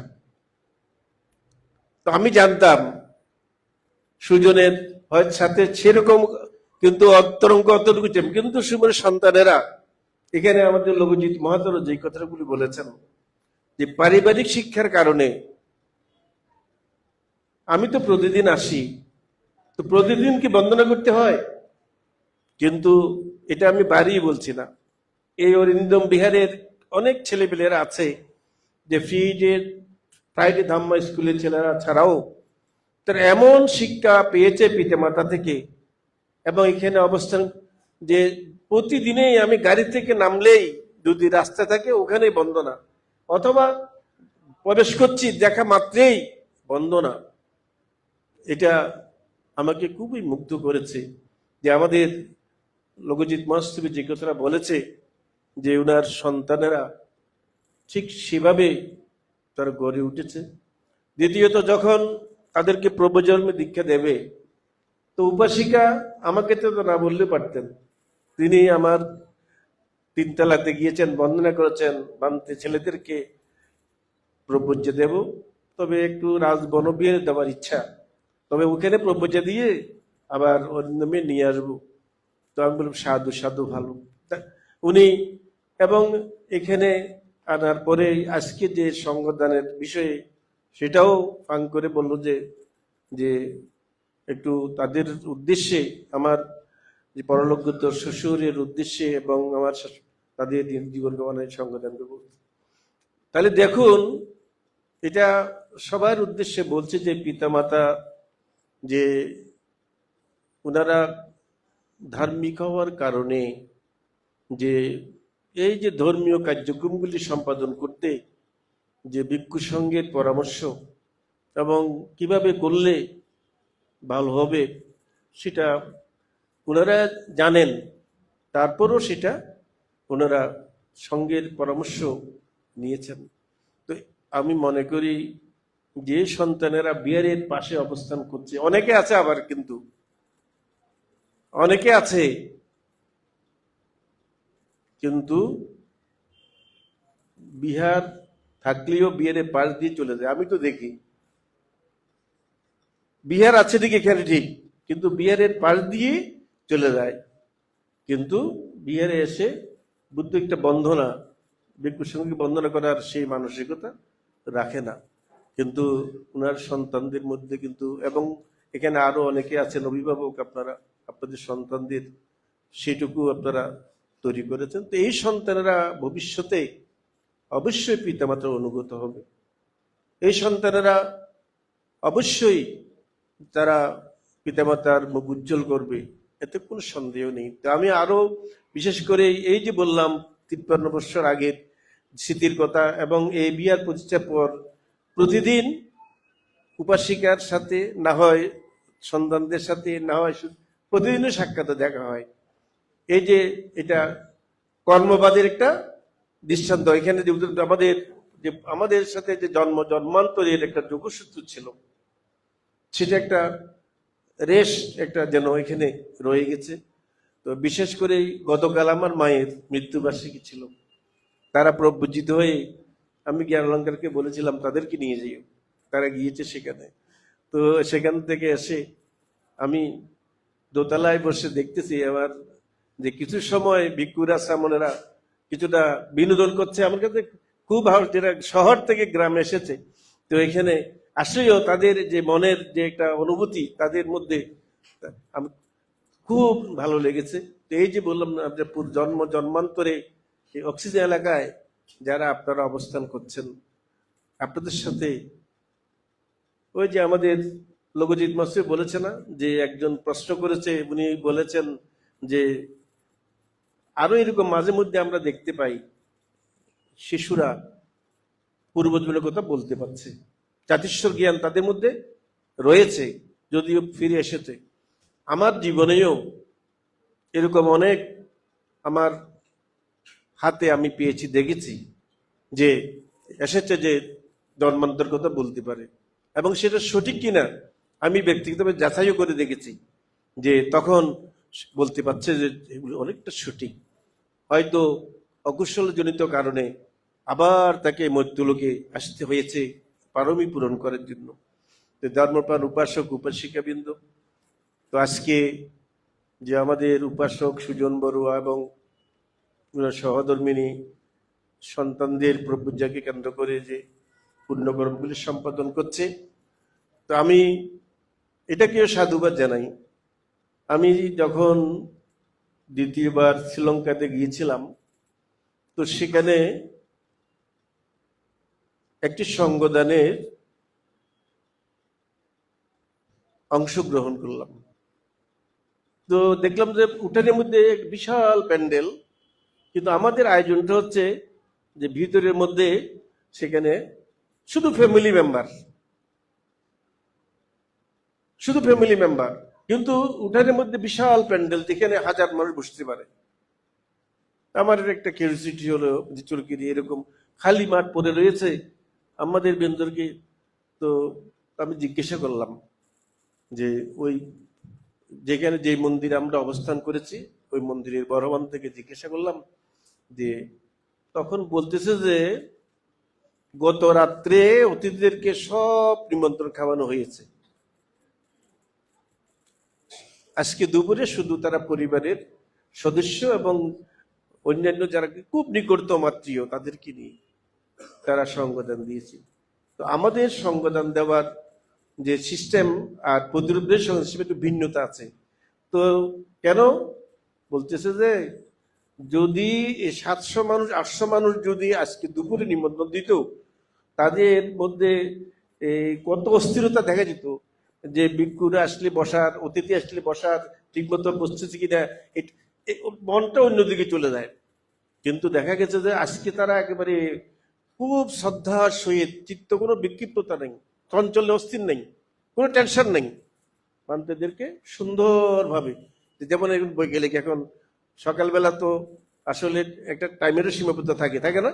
তো আমি জানতাম সুজনের হয়তো সাথে সেরকম কিন্তু অন্তরঙ্গ অতটুকু, কিন্তু সুজনের সন্তানেরা এখানে আমাদের লঘুজিৎ মহাতর যে কথাগুলি বলেছেন, যে পারিবারিক শিক্ষার কারণে আমি তো প্রতিদিন আসি, তো প্রতিদিন কি বন্দনা করতে হয়? কিন্তু এটা আমি বাড়িয়ে বলছি না, এই অরিন্দম বিহারের অনেক ছেলেপেলেরা আছে যে ফ্রিজের ফ্রাইডে ধাম্মা স্কুলের ছেলেরা ছাড়াও তারা এমন শিক্ষা পেয়েছে পিতামাতা থেকে, এবং এখানে অবস্থান যে প্রতিদিনেই আমি গাড়ি থেকে নামলেই যদি রাস্তা থাকে ওখানেই বন্দনা, অথবা প্রবেশ করছি দেখা মাত্রেই বন্দনা। এটা আমাকে খুবই মুগ্ধ করেছে যে আমাদের লঘুজিৎ মহাস্তবী যে কথাটা বলেছে যে ওনার সন্তানেরা ঠিক সেভাবে তারা গড়ে উঠেছে। দ্বিতীয়ত, যখন তাদেরকে প্রবজন্মে দীক্ষা দেবে, তো উপাসিকা আমাকে তো না বললে পারতেন, তিনি আমার 3 তলাতে গিয়েছেন, বন্দনা করেছেন, বানতে ছেলেদেরকে প্রপোজ দেব, তবে একটু রাজবনবিহারে দেওয়ার ইচ্ছা, তবে ওখানে প্রপোজ দিয়ে আবার অরিন্দমে নিয়ে আসবো। তো আমি বললাম সাধু সাধু, ভালো। উনি এবং এখানে আনার পরে আজকে যে সঙ্গদানের বিষয়ে সেটাও ফাং করে বলল যে যে একটু তাদের উদ্দেশ্যে, আমার যে পরলোকগত শ্বশুরের উদ্দেশ্যে এবং আমার তাদের জীবন গমনের সঙ্গদান দেব। তাহলে দেখুন, এটা সবার উদ্দেশ্যে বলছে যে পিতামাতা যে ওনারা ধার্মিক হওয়ার কারণে যে এই যে ধর্মীয় কার্যক্রমগুলি সম্পাদন করতে যে ভিক্ষু সঙ্গের পরামর্শ এবং কিভাবে করলে ভালো হবে সেটা ওনারা জানেন, তারপরও সেটা ওনারা সঙ্গের পরামর্শ নিয়েছেন। তো আমি মনে করি যে সন্তানেরা বিহারের পাশে অবস্থান করছে, অনেকে আছে আবার, কিন্তু অনেকে আছে কিন্তু বিহার থাকলেও বিহারের পাশ দিয়ে চলে যায়। আমি তো দেখি বিহার আছে ঠিক এখানে ঠিক, কিন্তু বিহারের পাশ দিয়ে চলে যায়, কিন্তু বিহারে এসে বুদ্ধ একটা বন্দনা, ভিক্ষুর সঙ্গে বন্দনা করার সেই মানসিকতা রাখে না। কিন্তু ওনার সন্তানদের মধ্যে কিন্তু, এবং এখানে আরো অনেকে আছেন অভিভাবক, আপনারা আপনাদের সন্তানদের সেটুকু আপনারা তৈরি করেছেন। তো এই সন্তানেরা ভবিষ্যতে অবশ্যই পিতামাতার অনুগত হবে, এই সন্তানেরা অবশ্যই তারা পিতামাতার মুখ উজ্জ্বল করবে, এতে কোনো সন্দেহ নেই। তো আমি আরো বিশেষ করে এই যে বললাম 53 বছর আগের স্মৃতির কথা, এবং এই বিয়ার প্রতিষ্ঠার পর প্রতিদিন উপাসিকার সাথে না হয় সন্তানদের সাথে না হয় প্রতিদিনই সাক্ষাৎ দেখা হয়। এই যে এটা কর্মবাদের একটা দৃষ্টান্ত। এখানে যে আমাদের যে আমাদের সাথে যে জন্মান্তরের একটা যোগসূত্র ছিল, সেটা একটা রেশ একটা যেন এখানে রয়ে গেছে। তো বিশেষ করে গতকাল আমার মায়ের মৃত্যুবার্ষিকী ছিল, তারা প্রবুজ্জিত হয়ে, আমি জ্ঞান অলঙ্কারকে বলেছিলাম তাদেরকে নিয়ে যাইও, তারা গিয়েছে সেখানে। তো সেখান থেকে এসে আমি দোতলায় বসে দেখতেছি আবার যে কিছু সময় ভিক্ষুরা সামনেরা কিছুটা বিনোদন করছে। আমার কাছে খুব ভালো, যেটা শহর থেকে গ্রামে এসেছে, তো এখানে আসলেও তাদের যে মনের যে একটা অনুভূতি তাদের মধ্যে আমি খুব ভালো লেগেছে। তো এই যে বললাম না, যে জন্মান্তরে এই অক্সিজেন এলাকায় যারা আপনারা অবস্থান করছেন, আপনাদের সাথে ওই যে আমাদের লোকজিৎ মাসে বলেছে না, যে একজন প্রশ্ন করেছে, উনি বলেছেন যে আরো এরকম মাঝে মধ্যে আমরা দেখতে পাই শিশুরা পূর্বজন্মের কথা বলতে পারছে, জাতিস্বর জ্ঞান তাদের মধ্যে রয়েছে, যদিও ফিরে এসেছে। আমার জীবনেও এরকম অনেক আমার হাতে আমি পেয়েছি, দেখেছি যে এসেছে যে জন্মান্তর কথা বলতে পারে, এবং সেটা সঠিক কিনা আমি ব্যক্তিগতভাবে যাচাইও করে দেখেছি, যে তখন বলতে পারছে যে এগুলো অনেকটা সঠিক। হয়তো অকুশলজনিত কারণে আবার তাকে মৃত্যুলোকে আসতে হয়েছে পারমি পূরণ করার জন্য। ধর্মপ্রাণ উপাসক উপাসিকাবৃন্দ, তো আজকে যে আমাদের উপাসক সুজন বড়ুয়া এবং সহধর্মিনী সন্তানদের প্রভুজাকে কেন্দ্র করে যে পুণ্যকর্মগুলি সম্পাদন করছে, তো আমি এটাকেও সাধুবাদ জানাই। আমি যখন দ্বিতীয়বার শ্রীলঙ্কাতে গিয়েছিলাম, তো সেখানে একটি সঙ্গদানের অংশগ্রহণ করলাম। তো দেখলাম যে উঠানের মধ্যে এক বিশাল প্যান্ডেল, কিন্তু আমাদের আয়োজনটা হচ্ছে যে ভিতরের মধ্যে সেখানে শুধু ফ্যামিলি মেম্বার, শুধু ফ্যামিলি মেম্বার, কিন্তু উঠানের মধ্যে বিশাল প্যান্ডেল, যেখানে হাজার মানুষ বসতে পারে। আমার একটা কিউরিওসিটি হলো যে চুরকিরি এরকম খালি মাঠ পড়ে রয়েছে আমাদের বেন্দরকে। তো আমি জিজ্ঞাসা করলাম যে ওই যেখানে যে মন্দিরে আমরা অবস্থান করেছি ওই মন্দিরের বড়বান থেকে জিজ্ঞাসা করলাম, যে তখন বলতেছে যে গত রাত্রে অতিথিদেরকে সব নিমন্ত্রণ খাওয়ানো হয়েছে, আজকে দুপুরে শুধু তারা পরিবারের সদস্য এবং অন্যান্য যারা খুব নিকটতম আত্মীয় তাদেরকে নিয়ে তারা সঙ্গদান দিয়েছে। তো আমাদের সঙ্গদান দেওয়ার যে সিস্টেম আর প্রতিরোধের সিস্টেমে একটু ভিন্নতা আছে। তো কেন বলতেছে যে যদি 700 মানুষ 800 মানুষ যদি আজকে দুপুরে নিমন্ত্রণ দিত, তাদের মধ্যে কত অস্থিরতা দেখা যেত, যে ভিক্ষুরা আসলে বসার, অতিথি আসলে বসার, ঠিকমতো বসতেছে কিনা, মনটা অন্যদিকে চলে যায়। কিন্তু দেখা গেছে যে আজকে তারা একেবারে খুব শ্রদ্ধার সহিত, চিত্ত কোনো বিক্ষিপ্ততা নেই, চঞ্চল অস্থির নেই, কোনো টেনশন নেই, মানুষদেরকে সুন্দরভাবে, যেমন এখন বৈজ্ঞানিক এখন সকালবেলা তো আসলে একটা টাইমেরও সীমাবদ্ধ থাকে, থাকে না?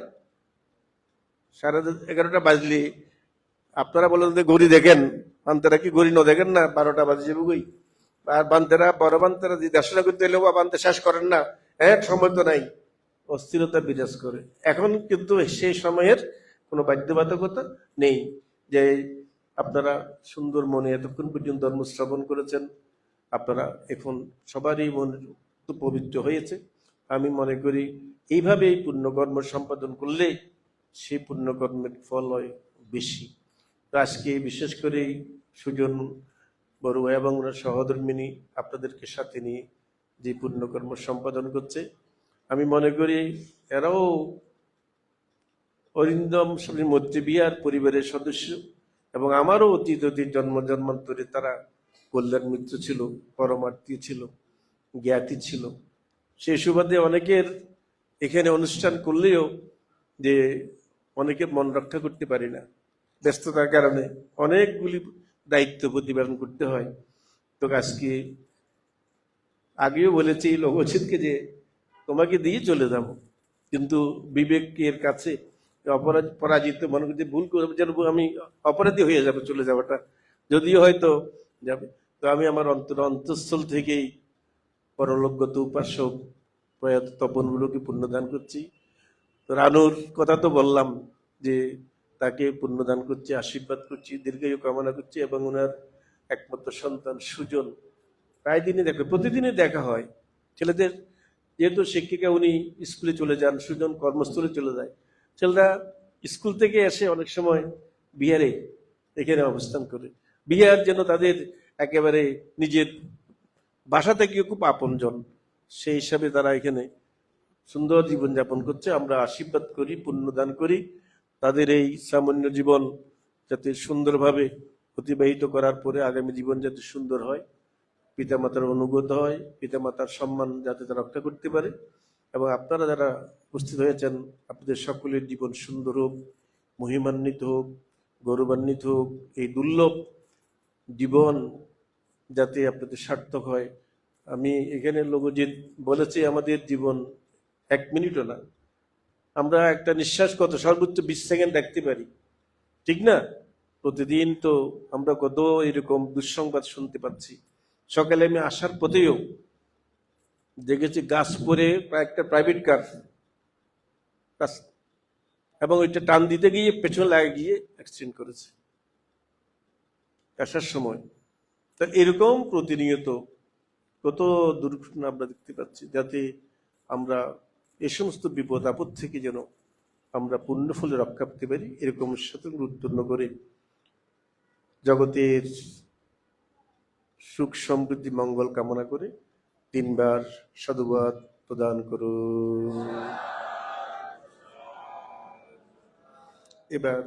11:30 বাজলে আপনারা বলেন যে ঘড়ি দেখেন, বান্তেরা কি ঘড়ি ন দেখেন না? 12টা বাজে যাবে বই। আর বান্তেরা, বড় বান্তেরা যে দেড়শোটা করতে এলেও বান্তে শেষ করেন না, সময় তো নাই, অস্থিরতা বিরাজ করে। এখন কিন্তু সেই সময়ের কোনো বাধ্যবাধকতা নেই, যে আপনারা সুন্দর মনে এতক্ষণ পর্যন্ত ধর্ম শ্রবণ করেছেন, আপনারা এখন সবারই মন তো পবিত্র হয়েছে। আমি মনে করি এইভাবে এই পুণ্যকর্ম সম্পাদন করলে সেই পুণ্যকর্মের ফল হয় বেশি। তো আজকে বিশেষ করে সুজন বড়ুয়া এবং ওনার সহধর্মিনী আপনাদেরকে সাথে নিয়ে যে পুণ্যকর্ম সম্পাদন করছে, আমি মনে করি এরাও অরিন্দম স্বামী মৈত্রী বিহার পরিবারের সদস্য, এবং আমারও অতীত জন্মান্তরে তারা কল্যাণ মিত্র ছিল, পরমার্থী ছিল, জ্ঞাতি ছিল। সেই সুবাদে অনেকের এখানে অনুষ্ঠান করলেও যে অনেকের মন রক্ষা করতে পারি না, ব্যস্ততার কারণে অনেকগুলি দায়িত্ব প্রতিপালন করতে হয়। তো আজকে আগেও বলেছি লঘুচিতকে যে তোমাকে দিয়ে চলে যাব, কিন্তু বিবেকের কাছে অপরাধ পরাজিত মনে করছি, ভুল করে যেন আমি অপরাধী হয়ে যাবে চলে যাওয়াটা, যদিও হয়তো যাবে। তো আমি আমার অন্তঃস্থল থেকেই পরলোকগত উপাসক প্রয়াত তপনগুলোকে পুণ্যদান করছি। তো রানুর কথা তো বললাম, যে তাকে পুণ্যদান করছি, আশীর্বাদ করছি, দীর্ঘায়ু কামনা করছি, এবং ওনার একমাত্র সন্তান সুজন প্রায় দিনই দেখা, প্রতিদিনই দেখা হয় ছেলেদের, যেহেতু শিক্ষিকা উনি স্কুলে চলে যান, সুজন কর্মস্থলে চলে যায়। ছেলেরা স্কুল থেকে এসে অনেক সময় বিহারে এখানে অবস্থান করে, বিহার যেন তাদের একেবারে নিজের বাসা থেকে খুব আপনজন, সেই হিসাবে তারা এখানে সুন্দর জীবনযাপন করছে। আমরা আশীর্বাদ করি, পুণ্যদান করি, তাদের এই সামান্য জীবন যাতে সুন্দরভাবে অতিবাহিত করার পরে আগামী জীবন যাতে সুন্দর হয়, পিতামাতার অনুগত হয়, পিতামাতার সম্মান যাতে তারা রক্ষা করতে পারে। এবং আপনারা যারা উপস্থিত হয়েছেন, আপনাদের সকলের জীবন সুন্দর হোক, মহিমান্বিত হোক, গৌরবান্বিত হোক, এই দুর্লভ জীবন যাতে আপনাদের সার্থক হয়। আমি এখানে লোকজিৎ বলেছি, আমাদের জীবন 1 মিনিটও না, আমরা একটা নিঃশ্বাস কত সর্বোচ্চ 20 সেকেন্ড রাখতে পারি, ঠিক না? প্রতিদিন তো আমরা কত এরকম দুঃসংবাদ শুনতে পাচ্ছি। সকালে আমি আসার পথেও দেখেছি গাছ পরে একটা প্রাইভেট কার, এবং ওইটা টান দিতে গিয়ে পেছনে লাগে গিয়ে অ্যাক্সিডেন্ট করেছে আসার সময়। তা এরকম প্রতিনিয়ত কত দুর্ঘটনা আমরা দেখতে পাচ্ছি, যাতে আমরা এ সমস্ত বিপদ আপদ থেকে যেন আমরা পূর্ণ ফলে রক্ষা পেতে পারি, এরকম সতর্ক উত্তীর্ণ করে জগতের সুখ সমৃদ্ধি মঙ্গল কামনা করে 3 বার সাধুবাদ প্রদান করুন। এবার